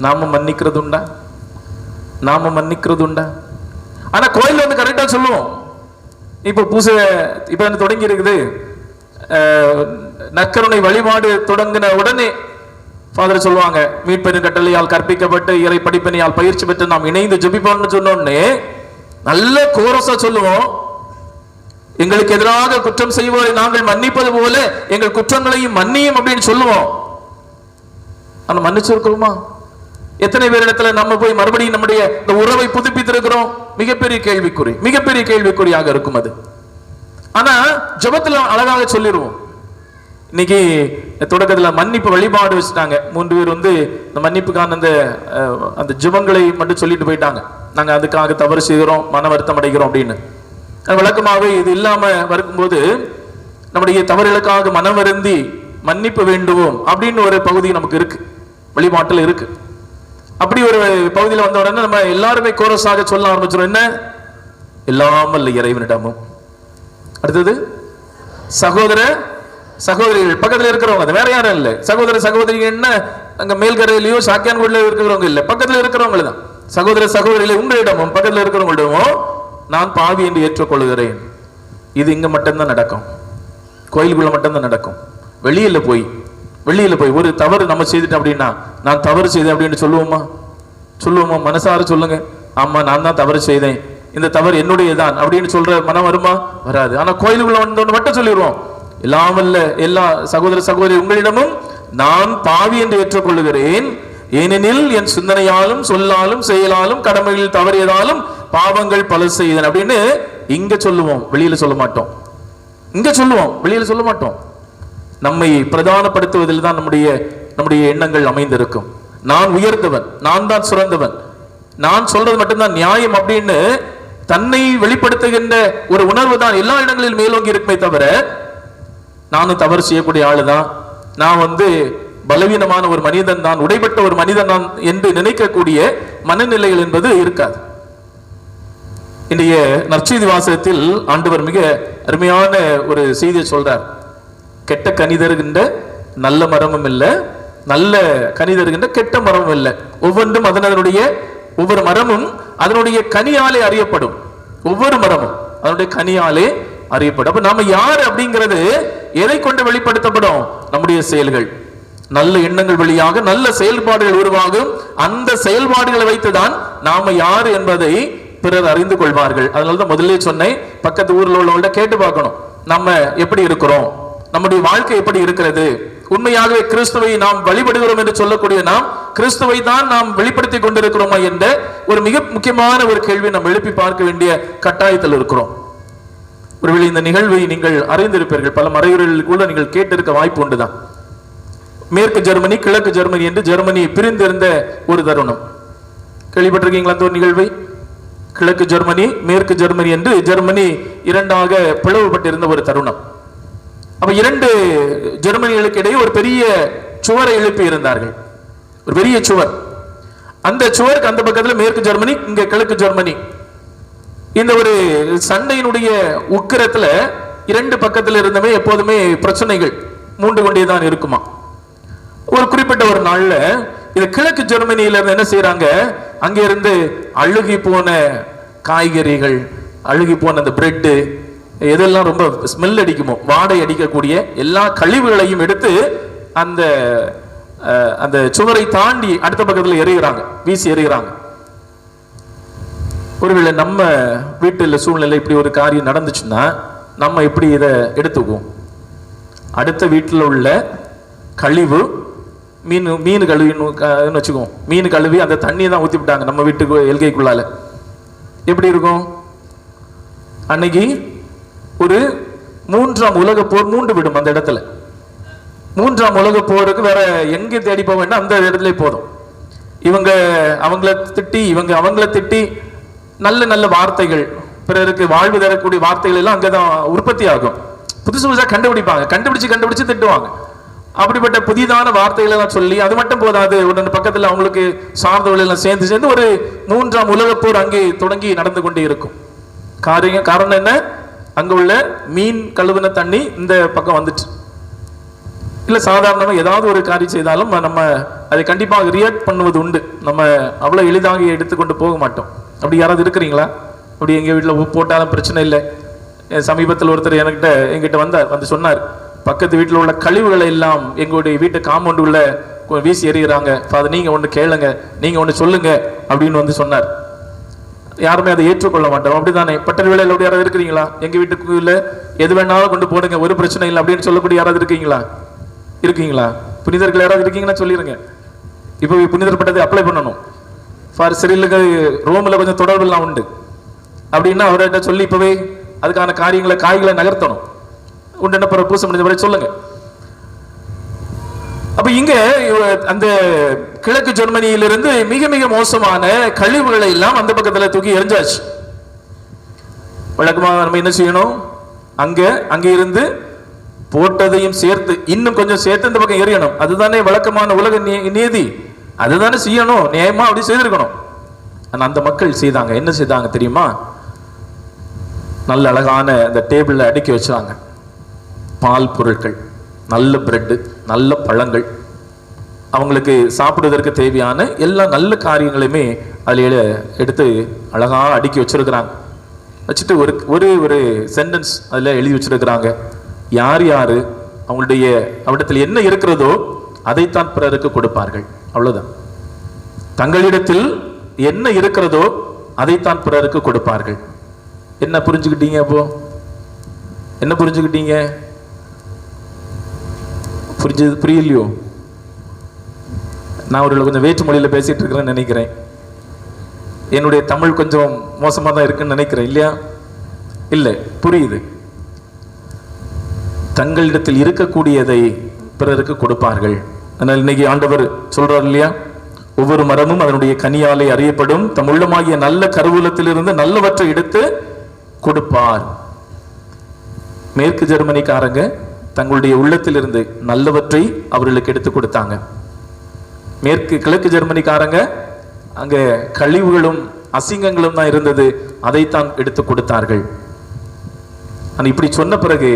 நாம மன்னிக்கிறது உண்டா? ஆனா கோயில் கரெக்டா சொல்லுவோம். இப்ப பூசை இப்ப தொடங்கி இருக்குது. நற்கருணை வழிபாடு தொடங்கின உடனே ஃபாதர் சொல்லுவாங்க, மீட்பெரும் கட்டளையால் கற்பிக்கப்பட்டு இறை படிப்பினையால் பயிற்சி பெற்று நாம் இணைந்து ஜெபிப்போம்னு சொன்னோடனே நல்ல கோரஸா சொல்லுவோம், எங்களுக்கு எதிராக குற்றம் செய்வோரை நாங்கள் மன்னிப்பது போல எங்கள் குற்றங்களையும் மன்னியும் அப்படின்னு சொல்லுவோம். ஆனா மன்னிச்சிருக்கிறோமா? எத்தனை பேர் இடத்துல நம்ம போய் மறுபடியும் நம்முடைய இந்த உறவை புதுப்பித்திருக்கிறோம்? மிகப்பெரிய கேள்விக்குறியாக இருக்கும் அது. ஆனா ஜெபத்துல அழகாக சொல்லிடுவோம். இன்னைக்கு தொடக்கத்துல மன்னிப்பு வழிபாடு வச்சுட்டாங்க. 3 பேர் இந்த மன்னிப்புக்கான அந்த ஜெபங்களை மட்டும் சொல்லிட்டு போயிட்டாங்க. நாங்க அதுக்காக தவறு செய்கிறோம், மன வருத்தம் அடைகிறோம் அப்படின்னு. வழக்கமாகவே இது இல்லாம வரும்போது நம்முடைய தவறுகளுக்காக மனம் வருந்தி மன்னிப்பு வேண்டுவோம் அப்படின்னு ஒரு பகுதி நமக்கு இருக்கு, வழிபாட்டில் இருக்கு. அப்படி ஒரு பகுதியில் வந்த உடனே நம்ம எல்லாருமே கோரஸாக சொல்ல ஆரம்பிச்சிடும், என்ன? எல்லாம் அல்ல இறைவனிடமும். அடுத்தது சகோதர சகோதரிகள், பக்கத்தில் இருக்கிறவங்க, அது வேற யாரும் இல்லை. சகோதர சகோதரிகள் என்ன அங்க மேல்கரையிலயோ சாக்கியான்கோட்ல இருக்கிறவங்க இல்லை, பக்கத்தில் இருக்கிறவங்க தான். சகோதர சகோதரிகளை உங்களிடமும் பக்கத்தில் இருக்கிறவங்களிடமும் நான் பாவி என்று ஏற்றுக்கொள்கிறேன். இது இங்க மட்டும்தான் நடக்கும், கோயிலுக்குள்ள மட்டும்தான் நடக்கும். வெளியில போய் ஒரு தவறு நம்ம செய்துட்டோம் அப்படின்னா, நான் தவறு செய்தேன் அப்படின்னு சொல்லுவோமா? மனசார சொல்லுங்க, ஆமா நான் தான் தவறு செய்தேன், இந்த தவறு என்னுடையதான் அப்படின்னு சொல்ற மனம் வருமா? வராது. ஆனா கோயிலுக்குள்ள வந்தோன்னு மட்டும் சொல்லிடுவோம், எல்லாமல்ல எல்லா சகோதர சகோதரி உங்களிடமும் நான் பாவி என்று ஏற்றுக்கொள்கிறேன், ஏனெனில் என் சிந்தனையாலும் சொல்லாலும் செயலாலும் கடமைகளில் தவறியதாலும் பாவங்கள் பல செய்தேன் அப்படின்னு இங்க சொல்லுவோம், வெளியில சொல்ல மாட்டோம். இங்க சொல்லுவோம், வெளியில சொல்ல மாட்டோம். நம்மை பிரதானப்படுத்துவதில் தான் நம்முடைய எண்ணங்கள் அமைந்திருக்கும். நான் உயர்ந்தவன், நான் தான் சிறந்தவன், நான் சொல்றது மட்டும்தான் நியாயம் அப்படின்னு தன்னை வெளிப்படுத்துகின்ற ஒரு உணர்வு தான் எல்லா இடங்களிலும் மேலோங்கி இருக்குமே தவிர, நானும் தவறு செய்யக்கூடிய ஆளுதான், நான் பலவீனமான ஒரு மனிதன் தான், உடைபட்ட ஒரு மனிதன் தான் என்று நினைக்கக்கூடிய மனநிலைகள் என்பது இருக்காது. இன்றைய நற்செய்தி வாசகத்தில் ஆண்டவர் மிக அருமையான ஒரு செய்தியை சொல்றார். கெட்ட கனி தருகின்ற நல்ல மரமும் இல்லை, நல்ல கனி தருகின்ற கெட்ட மரமும் இல்லை. ஒவ்வொன்றும் ஒவ்வொரு மரமும் அதனுடைய கனியாலே அறியப்படும். ஒவ்வொரு மரமும் அதனுடைய கனியாலே அறியப்படும். அப்ப நாம யார் அப்படிங்கிறது எதை கொண்டு வெளிப்படுத்தப்படும்? நம்முடைய செயல்கள், நல்ல எண்ணங்கள் வழியாக நல்ல செயல்பாடுகள் உருவாகும். அந்த செயல்பாடுகளை வைத்துதான் நாம யார் என்பதை பிறர் அறிந்து கொள்வார்கள். அதனாலதான் முதல்ல சொன்னேன், பக்கத்து ஊர்ல உள்ளவங்கள்ட்ட கேட்டு பார்க்கணும், நம்ம எப்படி இருக்கிறோம், நம்முடைய வாழ்க்கை எப்படி இருக்கிறது, உண்மையாகவே கிறிஸ்துவை நாம் வழிபடுகிறோம் என்று சொல்லக்கூடிய நாம் கிறிஸ்துவை தான் நாம் வெளிப்படுத்தி கொண்டிருக்கிறோமா என்ற ஒரு மிக முக்கியமான ஒரு கேள்வி நாம் எழுப்பி பார்க்க வேண்டிய கட்டாயத்தில் இருக்கிறோம். ஒருவேளை இந்த நிகழ்வை நீங்கள் அறிந்திருப்பீர்கள், பல மறைவுகளுக்குள்ள நீங்கள் கேட்டிருக்க வாய்ப்பு உண்டுதான். மேற்கு ஜெர்மனி கிழக்கு ஜெர்மனி என்று ஜெர்மனி பிரிந்திருந்த ஒரு தருணம் கேள்விப்பட்டிருக்கீங்களா? அந்த ஒரு நிகழ்வை, கிழக்கு ஜெர்மனி மேற்கு ஜெர்மனி என்று ஜெர்மனி இரண்டாக பிளவுபட்டிருந்த ஒரு தருணம். அப்ப இரண்டு ஜெர்மனிகளுக்கு இடையே ஒரு பெரிய சுவரை எழுப்பி இருந்தார்கள், ஒரு பெரிய சுவர். அந்த சுவருக்கு அந்த பக்கத்தில் மேற்கு ஜெர்மனி, இங்க கிழக்கு ஜெர்மனி. இந்த ஒரு சண்டையினுடைய உக்கிரத்துல இரண்டு பக்கத்தில் இருந்தமே எப்போதுமே பிரச்சனைகள் மூண்டு கொண்டேதான் இருக்குமா. ஒரு குறிப்பிட்ட ஒரு நாள்ல இது கிழக்கு ஜெர்மனியில இருந்து என்ன செய்யறாங்க, அங்க இருந்து அழுகி போன காய்கறிகள், அழுகி போன அந்த பிரெட்டு, எதெல்லாம் ரொம்ப ஸ்மெல் அடிக்குமோ, வாடை அடிக்கக்கூடிய எல்லா கழிவுகளையும் எடுத்து அந்த அந்த சுவரை தாண்டி அடுத்த பக்கத்தில் எறிகிறாங்க, வீசி எறிகிறாங்க. ஒருவேளை நம்ம வீட்டில் சூழ்நிலை இப்படி ஒரு காரியம் நடந்துச்சுன்னா நம்ம எப்படி இதை எடுத்துக்குவோம்? அடுத்த வீட்டில் உள்ள கழிவு, மீன் கழுவின்னு வச்சுக்குவோம், மீன் கழுவி அந்த தண்ணியை தான் ஊற்றி விட்டாங்க நம்ம வீட்டுக்கு எல்கைக்குள்ளால, எப்படி இருக்கும்? அன்னைக்கு ஒரு 3ஆம் உலக போர் மூண்டு விடும் அந்த இடத்துல. 3ஆம் உலக போருக்கு வேற எங்கே தேடி போக வேண்டாம், அந்த இடத்துல போதும். இவங்க அவங்கள திட்டி, இவங்க அவங்கள திட்டி, நல்ல நல்ல வார்த்தைகள், பிறருக்கு வாழ்வு தரக்கூடிய வார்த்தைகள் எல்லாம் அங்கதான் உற்பத்தி ஆகும். புதுசு புதுசா கண்டுபிடிச்சு திட்டுவாங்க. அப்படிப்பட்ட புதிதான வார்த்தைகள் எல்லாம் சொல்லி, அது மட்டும் போதாது, உடனே பக்கத்துல அவங்களுக்கு சார்ந்தவர்கள் எல்லாம் சேர்ந்து ஒரு 3ஆம் உலக போர் அங்கே தொடங்கி நடந்து கொண்டே இருக்கும். காரணம் என்ன? அங்க உள்ள மீன் கழுவின தண்ணி இந்த பக்கம் வந்துட்டு. இல்ல சாதாரணமா ஏதாவது ஒரு காரியம் செய்தாலும் நம்ம அதை கண்டிப்பாக ரியாக்ட் பண்ணுவது உண்டு. நம்ம அவ்வளவு எளிதாக எடுத்துக்கொண்டு போக மாட்டோம். அப்படி யாராவது இருக்கிறீங்களா? அப்படி எங்க வீட்டுல போட்டாலும் பிரச்சனை இல்லை. சமீபத்தில் ஒருத்தர் என்கிட்ட வந்து சொன்னார், பக்கத்து வீட்டில் உள்ள கழிவுகளை எல்லாம் எங்களுடைய வீட்டு காம்பவுண்ட் உள்ள வீசி எறிகிறாங்க, அதை நீங்க ஒன்று கேளுங்க, நீங்க ஒன்று சொல்லுங்க அப்படின்னு வந்து சொன்னார். யாருமே அதை ஏற்றுக்கொள்ள மாட்டோம், அப்படித்தானே? பட்டர் வேலையில் அப்படி யாராவது இருக்கிறீங்களா? எங்க வீட்டுக்குள்ள எது வேணாலும் கொண்டு போடுங்க, ஒரு பிரச்சனை இல்லை அப்படின்னு சொல்லக்கூடிய யாராவது இருக்கீங்களா? புனிதர்கள் யாராவது இருக்கீங்கன்னா சொல்லிருங்க. இப்போ புனிதர் பட்டத்தை அப்ளை பண்ணணும். ஃபார் சிறிலுக்கு ரோமில் கொஞ்சம் தொடர்புலாம் உண்டு அப்படின்னா அவர்கிட்ட சொல்லி இப்பவே அதுக்கான காய்களை நகர்த்தணும். உண்டு பிற பூச முடிஞ்ச பிறகு சொல்லுங்க. அப்ப இங்க அந்த கிழக்கு ஜெர்மனியிலிருந்து மிக மிக மோசமான கழிவுகளை எல்லாம் அந்த பக்கத்துல தூக்கி எரிஞ்சாச்சு. வழக்கமாக நம்ம என்ன செய்யணும், அங்க இருந்து போட்டதையும் சேர்த்து இன்னும் கொஞ்சம் சேர்த்து இந்த பக்கம் எரியணும். அதுதானே வழக்கமான உலக நீதி, அதுதானே செய்யணும், நியாயமா அப்படி செய்திருக்கணும். ஆனா அந்த மக்கள் செய்தாங்க, என்ன செய்தாங்க தெரியுமா? நல்ல அழகான அந்த டேபிள்ல அடுக்கி வச்சாங்க பால் பொருட்கள், நல்ல பிரெட்டு, நல்ல பழங்கள், அவங்களுக்கு சாப்பிடுவதற்கு தேவையான எல்லா நல்ல காரியங்களையுமே அதில் எடுத்து அழகாக அடுக்கி வச்சிருக்கிறாங்க. வச்சுட்டு ஒரு சென்டென்ஸ் அதில் எழுதி வச்சிருக்கிறாங்க, யார் யார் அவங்களுடைய அவரிடத்தில் என்ன இருக்கிறதோ அதைத்தான் பிறருக்கு கொடுப்பார்கள். அவ்வளவுதான். தங்களிடத்தில் என்ன இருக்கிறதோ அதைத்தான் பிறருக்கு கொடுப்பார்கள். என்ன புரிஞ்சுக்கிட்டீங்க? அப்போ என்ன புரிஞ்சுக்கிட்டீங்க? புரியலையோ? நான் ஒரு கொஞ்சம் வேற்று மொழியில பேசிட்டு இருக்கிறேன்னு நினைக்கிறேன். என்னுடைய தமிழ் கொஞ்சம் மோசமா தான் இருக்குன்னு நினைக்கிறேன், இல்லையா? இல்லை, புரியுது. தங்களிடத்தில் இருக்கக்கூடியதை பிறருக்கு கொடுப்பார்கள். அதனால் இன்னைக்கு ஆண்டவர் சொல்றார் இல்லையா, ஒவ்வொரு மரமும் அதனுடைய கனியாலே அறியப்படும், தம் உள்ளமாகிய நல்ல கருவூலத்திலிருந்து நல்லவற்றை எடுத்து கொடுப்பார். மேற்கு ஜெர்மனிக்காரங்க தங்களுடைய உள்ளத்திலிருந்து நல்லவற்றை அவர்களுக்கு எடுத்து கொடுத்தாங்க. கிழக்கு ஜெர்மனிக்காரங்க அங்க கழிவுகளும் அசிங்கங்களும் தான் இருந்தது, அதைத்தான் எடுத்து கொடுத்தார்கள். ஆனா இப்படி சொன்ன பிறகு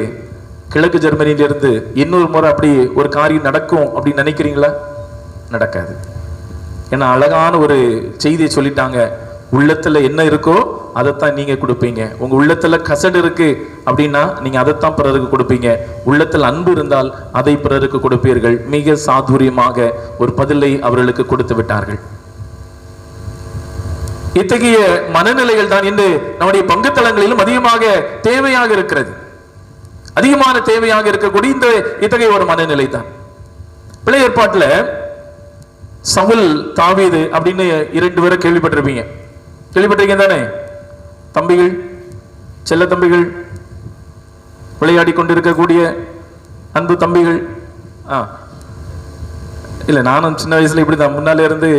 கிழக்கு ஜெர்மனியிலிருந்து இன்னொரு முறை அப்படி ஒரு காரியம் நடக்கும் அப்படின்னு நினைக்கிறீங்களா? நடக்காது. ஏன்னா அழகான ஒரு செய்தியை சொல்லிட்டாங்க, உள்ளத்துல என்ன இருக்கோ அதைத்தான் நீங்க கொடுப்பீங்க. உங்க உள்ளத்துல கசடு இருக்கு அப்படின்னா நீங்க அதைத்தான் பிறருக்கு கொடுப்பீங்க. உள்ளத்தில் அன்பு இருந்தால் அதை பிறருக்கு கொடுப்பீர்கள். மிக சாதுரியமாக ஒரு பதிலை அவர்களுக்கு கொடுத்து விட்டார்கள். இத்தகைய மனநிலைகள் தான் இன்று நம்முடைய பங்குத்தளங்களிலும் அதிகமாக தேவையாக இருக்கிறது. அதிகமான தேவையாக இருக்கக்கூடிய இந்த இத்தகைய ஒரு மனநிலை தான். பழைய ஏற்பாட்டுல சவுல் தாவீது அப்படின்னு 2 பேரை கேள்விப்பட்டிருப்பீங்க. கேள்விப்பட்டிருக்கீங்க தானே? தம்பிகள், செல்ல தம்பிகள், விளையாடி கொண்டிருக்கக்கூடிய அன்பு தம்பிகள். இல்ல, நானும் சின்ன வயசுல இப்படிதான் முன்னால இருந்து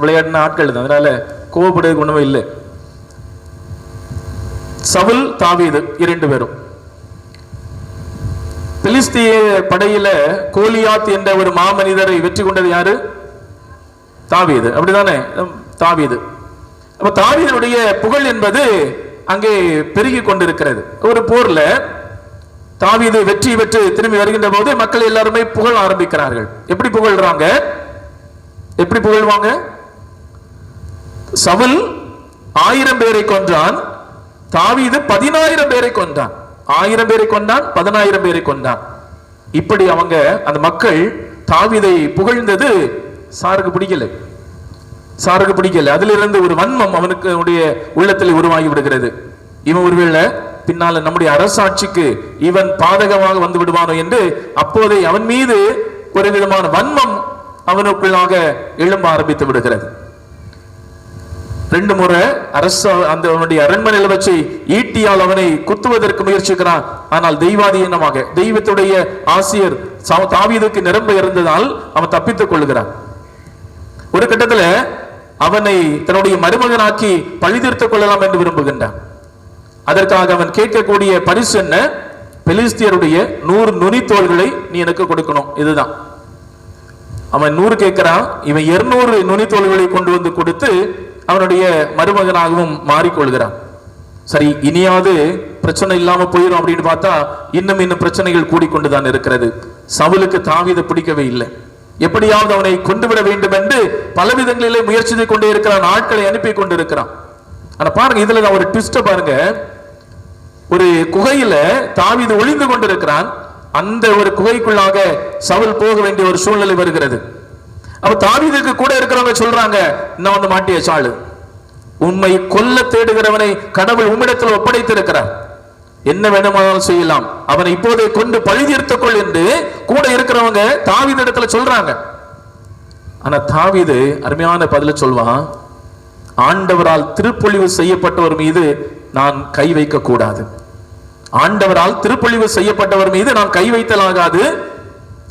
விளையாடின ஆட்கள் தான். அதனால கோவப்படுறதுக்கு ஒண்ணுமே இல்லை. சவுல் தாவீது 2 பேரும் பெலிஸ்திய படையில கோலியாத் என்ற ஒரு மாமனிதரை வெற்றி கொண்டது யாரு? தாவீது. அப்படிதானே? தாவீது. அப்ப தாவீதுடைய புகழ் என்பது அங்கே பெருகி கொண்டிருக்கிறது. ஒரு போர்ல தாவீது வெற்றி பெற்று திரும்பி வருகின்ற போது மக்கள் எல்லாருமே புகழ ஆரம்பிக்கிறார்கள். எப்படி புகழ்றாங்க? எப்படி புகழ்வாங்க? சவுல் 1000 பேரை கொன்றான், தாவீது 10000 பேரை கொன்றான். 1000 பேரை கொண்டான், 10000 பேரை கொண்டான். இப்படி அவங்க அந்த மக்கள் தாவீதை புகழ்ந்தது சாருக்கு பிடிக்கல. சாருக்கு பிடிக்கல. அதிலிருந்து ஒரு வன்மம் அவனுக்கு உள்ளத்தில் உருவாகி விடுகிறது. இவன் ஒருவேளை பின்னால நம்முடைய அரசாட்சிக்கு இவன் பாதகமாக வந்து விடுவானோ என்று அப்போதே அவன் மீது ஒரு விதமான வன்மம் அவனுக்குள்ளாக எழும்ப ஆரம்பித்து விடுகிறது. 2 முறை அந்த அவனுடைய அரண்மனையில் வச்சு ஈட்டியால் அவனை குத்துவதற்கு முயற்சிக்கிறான். ஆனால் தெய்வாதீனமாக தெய்வத்துடைய ஆசிரியர் தாவீதுக்கு நிரம்ப இருந்ததால் அவன் தப்பித்துக் கொள்கிறான். ஒரு கட்டத்துல அவனை தன்னுடைய மருமகனாக்கி பழிதீர்த்துக் கொள்ளலாம் என்று விரும்புகின்றான். அதற்காக அவன் கேட்கக்கூடிய பரிசு என்ன? பெலிஸ்தியருடைய 100 நுனித்தோள்களை நீ எனக்கு கொடுக்கணும். இதுதான். அவன் 100 கேட்கிறான். இவன் 200 நுனித்தோள்களை கொண்டு வந்து கொடுத்து அவனுடைய மருமகனாகவும் மாறிக்கொள்கிறான். சரி, இனியாவது பிரச்சனை இல்லாம போயிடும் அப்படின்னு பார்த்தா இன்னும் பிரச்சனைகள் கூடிக்கொண்டுதான் இருக்கிறது. சவுலுக்கு தாவீதை பிடிக்கவே இல்லை. எப்படியாவது அவனை கொண்டுவிட வேண்டும் என்று பல விதங்களிலே முயற்சி கொண்டே இருக்கிறான். ஆட்களை அனுப்பி கொண்டிருக்கிறான். ஆனா பாருங்க, இதுல நான் ஒரு ட்விஸ்ட பாருங்க. ஒரு குகையில தாவீது ஒளிந்து கொண்டிருக்கிறான். அந்த ஒரு குகைக்குள்ளாக சவுல் போக வேண்டிய ஒரு சூழ்நிலை வருகிறது. அப்ப தாவீதுக்கு கூட இருக்கிறவங்க சொல்றாங்க, நான் வந்து மாட்டிய சாளு, உண்மை கொல்ல தேடுகிறவனை கடவுள் உம்மிடத்தில் ஒப்படைத்திருக்கிறார், என்ன வேணுமானாலும் செய்யலாம், அவனை இப்போதே கொண்டு பழிதீர்த்துக்கொள் என்று கூட இருக்கிறவங்க தாவீது இடத்துல சொல்றாங்க. ஆனா தாவீது அருமையான பதில சொல்வான், ஆண்டவரால் திருப்பொழிவு செய்யப்பட்டவர் மீது நான் கை வைக்க கூடாது. ஆண்டவரால் திருப்பொழிவு செய்யப்பட்டவர் மீது நான் கை வைத்தலாகாது.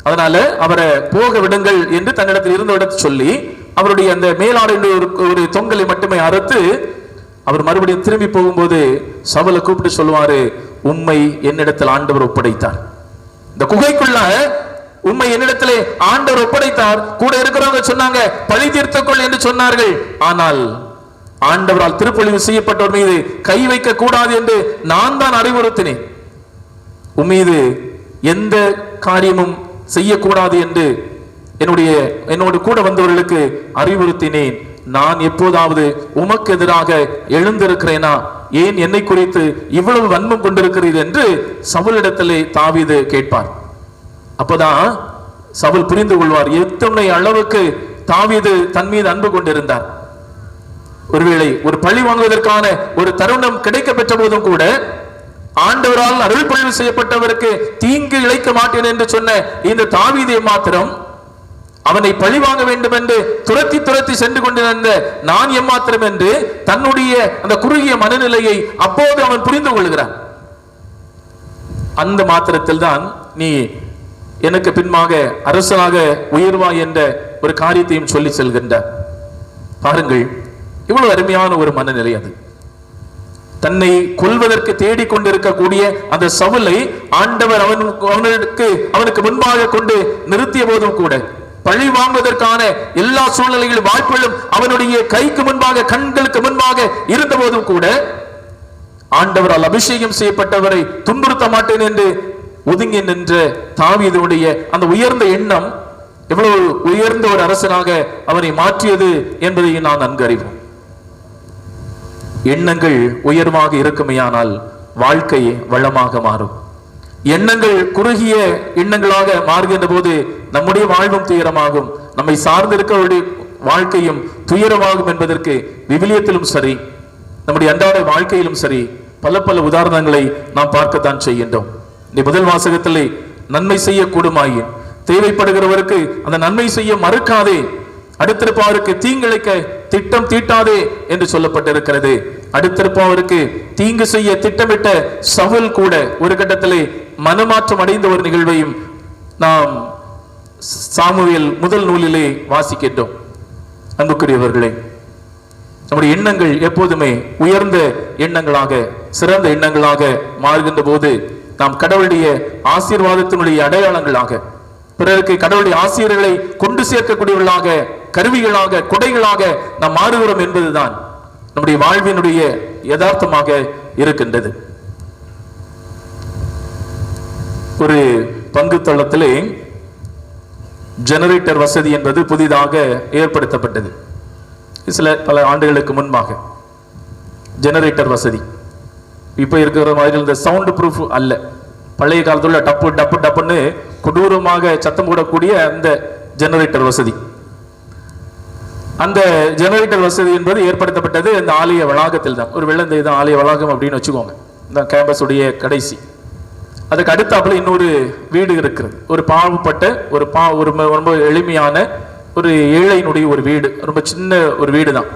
அதனால அவரை போக விடுங்கள் என்று தன்னிடத்தில் இருந்தவிடத்தை சொல்லி அவருடைய அந்த மேலாடையுடைய ஒரு தொங்கலை மட்டுமே அறுத்து அவர் மறுபடியும் திரும்பி போகும்போது சவுலை கூப்பிட்டு சொல்லுவாரு, உண்மை என்னிடத்தில் ஆண்டவர் ஒப்படைத்தார். இந்த குகைக்குள்ள உண்மை என்னிடத்திலே ஆண்டவர் ஒப்படைத்தார். கூட இருக்கிறவங்க சொன்னாங்க பழி தீர்த்துக்கொள் என்று சொன்னார்கள். ஆனால் ஆண்டவரால் திருப்பொழிவு செய்யப்பட்டவர் மீது கை வைக்க கூடாது என்று நான் தான் அறிவுறுத்தினேன். உம்மீது எந்த காரியமும் செய்யக்கூடாது என்று என்னோடு கூட வந்தவர்களுக்கு அறிவுறுத்தினேன். நான் எப்போதாவது உமக்கு எதிராக எழுந்திருக்கிறேனா? ஏன் என்னை குறித்து இவ்வளவு வன்மம் கொண்டிருக்கிறீர் என்று சவுலிடத்திலே தாவீது கேட்பார். அப்பதான் சவுல் புரிந்து கொள்வார் எத்தனை அளவுக்கு தாவீது தன் மீது அன்பு கொண்டிருந்தார். ஒருவேளை ஒரு பழி வாங்குவதற்கான ஒரு தருணம் கிடைக்க பெற்ற போதும் கூட ஆண்டவரால் அருள் பொழிவு செய்யப்பட்டவருக்கு தீங்கு இழைக்க மாட்டேன் என்று சொன்ன இந்த தாவீதை மாத்திரம் அவனை பழி வாங்க வேண்டும் என்று துரத்தி துரத்தி சென்று கொண்டிருந்த நான் எம்மாத்திரம் என்று தன்னுடைய அந்த குறுகிய மனநிலையை அப்போது அவன் புரிந்து கொள்கிறான். அந்த மாத்திரத்தில் தான் நீ எனக்கு பின்பாக அரசனாக உயர்வாய் என்ற ஒரு காரியத்தையும் சொல்லி செல்கின்றார். பாருங்கள், இவ்வளவு அருமையான ஒரு மனநிலை அது. தன்னை கொல்வதற்கு தேடிக்கொண்டிருக்கக்கூடிய அந்த சவுலை ஆண்டவர் அவனுக்கு முன்பாக கொண்டு நிறுத்திய போதும் கூட, பழி வாங்குவதற்கான எல்லா சூழ்நிலைகளும் வாய்ப்புகளும் அவனுடைய கைக்கு முன்பாக கண்களுக்கு முன்பாக இருந்த போதும் கூட ஆண்டவரால் அபிஷேகம் செய்யப்பட்டவரை துன்புறுத்த மாட்டேன் என்று ஒதுங்கி நின்ற தாவீதுடைய அந்த உயர்ந்த எண்ணம் எவ்வளவு உயர்ந்த ஒரு அரசனாக அவனை மாற்றியது என்பதை நான் நன்கு அறிவோம். எண்ணங்கள் உயர்வாக இருக்குமேயானால் வாழ்க்கை வளமாக மாறும். எண்ணங்கள் குறுகிய எண்ணங்களாக மாறுகின்ற போது நம்முடைய வாழ்வும் துயரமாகும், நம்மை சார்ந்திருக்கவருடைய வாழ்க்கையும் துயரமாகும் என்பதற்கு விவிலியத்திலும் சரி நம்முடைய அன்றாட வாழ்க்கையிலும் சரி பல பல உதாரணங்களை நாம் பார்க்கத்தான் செய்கின்றோம். இந்த முதல் வாசகத்திலே நன்மை செய்யக்கூடுமாயின் தேவைப்படுகிறவருக்கு அந்த நன்மை செய்ய மறுக்காதே, அடுத்திருப்பவருக்கு தீங்கிழைக்க திட்டம் தீட்டாதே என்று சொல்லப்பட்டிருக்கிறது. அடுத்திருப்பவருக்கு தீங்கு செய்ய திட்டமிட்ட சவுல் கூட ஒரு கட்டத்திலே மனமாற்றம் அடைந்த ஒரு நிகழ்வையும் நாம் சாமுவேல் முதல் நூலிலே வாசிக்கின்றோம். அன்புக்குரியவர்களே, நம்முடைய எண்ணங்கள் எப்போதுமே உயர்ந்த எண்ணங்களாக சிறந்த எண்ணங்களாக மாறுகின்ற போது நாம் கடவுளுடைய ஆசீர்வாதத்தினுடைய அடையாளங்களாக, பிறருக்கு கடவுளுடைய ஆசிரியர்களை கொண்டு சேர்க்கக்கூடியவர்களாக, கருவிகளாக, கொடைகளாக நாம் மாறுகிறோம் என்பதுதான் நம்முடைய வாழ்வினுடைய யதார்த்தமாக இருக்கின்றது. ஒரு பங்கு தளத்திலே ஜெனரேட்டர் வசதி என்பது புதிதாக ஏற்படுத்தப்பட்டது. பல ஆண்டுகளுக்கு முன்பாக ஜெனரேட்டர் வசதி இப்போ இருக்கிற மாதிரி இந்த சவுண்ட் ப்ரூஃப் அல்ல. பழைய காலத்துல டப்பு டப்பு டப்புன்னு கொடூரமாக சத்தம் போடக்கூடிய அந்த ஜெனரேட்டர் வசதி, அந்த ஜெனரேட்டர் வசதி என்பது ஏற்படுத்தப்பட்டது இந்த ஆலய வளாகத்தில் தான். ஒரு வெள்ளந்தை தான் ஆலய வளாகம் அப்படின்னு வச்சுக்கோங்க, இந்த கேம்பஸுடைய கடைசி. அதுக்கு அடுத்தாப்புல இன்னொரு வீடு இருக்கிறது. ஒரு பாவப்பட்ட ஒரு ரொம்ப எளிமையான ஒரு ஏழையினுடைய ஒரு வீடு, ரொம்ப சின்ன ஒரு வீடு தான்.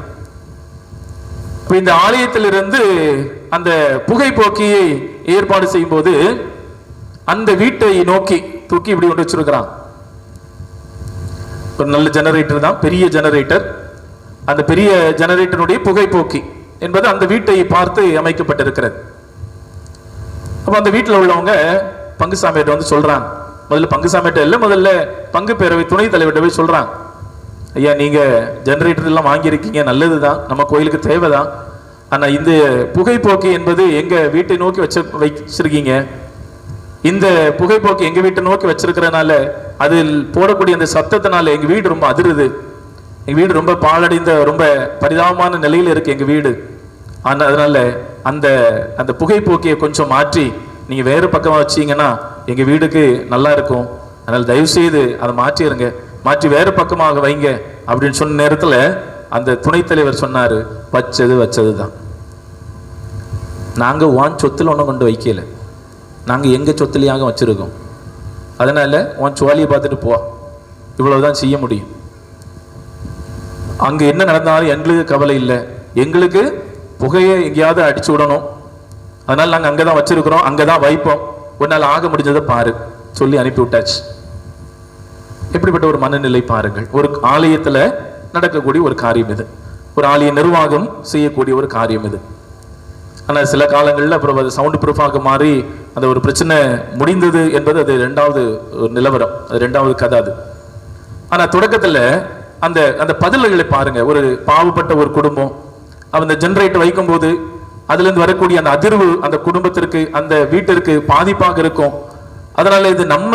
இந்த ஆலயத்திலிருந்து அந்த புகைப்போக்கியை ஏற்பாடு செய்யும் போது அந்த வீட்டை நோக்கி தூக்கி இப்படி கொண்டு வச்சிருக்கிறான். ஒரு நல்ல ஜெனரேட்டர் தான், பெரிய ஜெனரேட்டர். அந்த பெரிய ஜெனரேட்டருடைய புகைப்போக்கி என்பது அந்த வீட்டை பார்த்து அமைக்கப்பட்டிருக்கிறது. அப்ப அந்த வீட்டில் உள்ளவங்க பங்குசாமியிட்ட வந்து சொல்றாங்க, முதல்ல பங்குசாமியிட்ட இல்லை, முதல்ல பங்கு பேரவை துணைத் தலைவர்கிட்ட போய் சொல்றாங்க, ஐயா நீங்க ஜெனரேட்டர் எல்லாம் வாங்கியிருக்கீங்க, நல்லதுதான், நம்ம கோயிலுக்கு தேவைதான். ஆனா இந்த புகைப்போக்கி என்பது எங்க வீட்டை நோக்கி வச்சிருக்கீங்க, இந்த புகைப்போக்கி எங்க வீட்டை நோக்கி வச்சிருக்கிறதுனால அதில் போடக்கூடிய அந்த சத்தத்தினால எங்க வீடு ரொம்ப அதிருது, எங்க வீடு ரொம்ப பாழடைந்த ரொம்ப பரிதாபமான நிலையில இருக்கு எங்க வீடு. ஆனா அதனால அந்த அந்த புகைப்போக்கியை கொஞ்சம் மாற்றி நீங்க வேறு பக்கமா வச்சீங்கன்னா எங்க வீடுக்கு நல்லா இருக்கும், அதனால தயவு செய்து அதை மாற்றிடுங்க, மாற்றி வேறு பக்கமாக வைங்க அப்படின்னு சொன்ன நேரத்துல அந்த துணைத் தலைவர் சொன்னாரு, வச்சது தான், நாங்க உன் சொத்துல ஒன்றும் கொண்டு வைக்கல, நாங்க எங்க சொத்துலையாக வச்சிருக்கோம், அதனால உன் சுவாலியை பார்த்துட்டு போ, இவ்வளவுதான் செய்ய முடியும். அங்க என்ன நடந்தாலும் எங்களுக்கு கவலை இல்லை, எங்களுக்கு புகையை எங்கேயாவது அடிச்சு விடணும், அதனால நாங்க அங்கதான் வச்சிருக்கிறோம், அங்கதான் வைப்போம், ஒரு நாள் ஆக முடிஞ்சதை பாரு சொல்லி அனுப்பி விட்டாச்சு. எப்படிப்பட்ட ஒரு மனநிலை பாருங்கள். ஒரு ஆலயத்துல நடக்கக்கூடிய ஒரு காரியம் இது, ஒரு ஆலய நிர்வாகம் செய்யக்கூடிய ஒரு காரியம் இது. ஆனால் சில காலங்களில் அப்புறம் அது சவுண்ட் ப்ரூஃபாக மாறி அந்த ஒரு பிரச்சனை முடிந்தது என்பது அது ரெண்டாவது ஒரு நிலவரம், அது ரெண்டாவது கதை அது. ஆனால் தொடக்கத்தில் அந்த அந்த பதில்களை பாருங்க. ஒரு பாவப்பட்ட ஒரு குடும்பம் அந்த ஜெனரேட்டர் வைக்கும்போது அதுலேருந்து வரக்கூடிய அந்த அதிர்வு அந்த குடும்பத்திற்கு அந்த வீட்டிற்கு பாதிப்பாக இருக்கும். அதனால இது நம்ம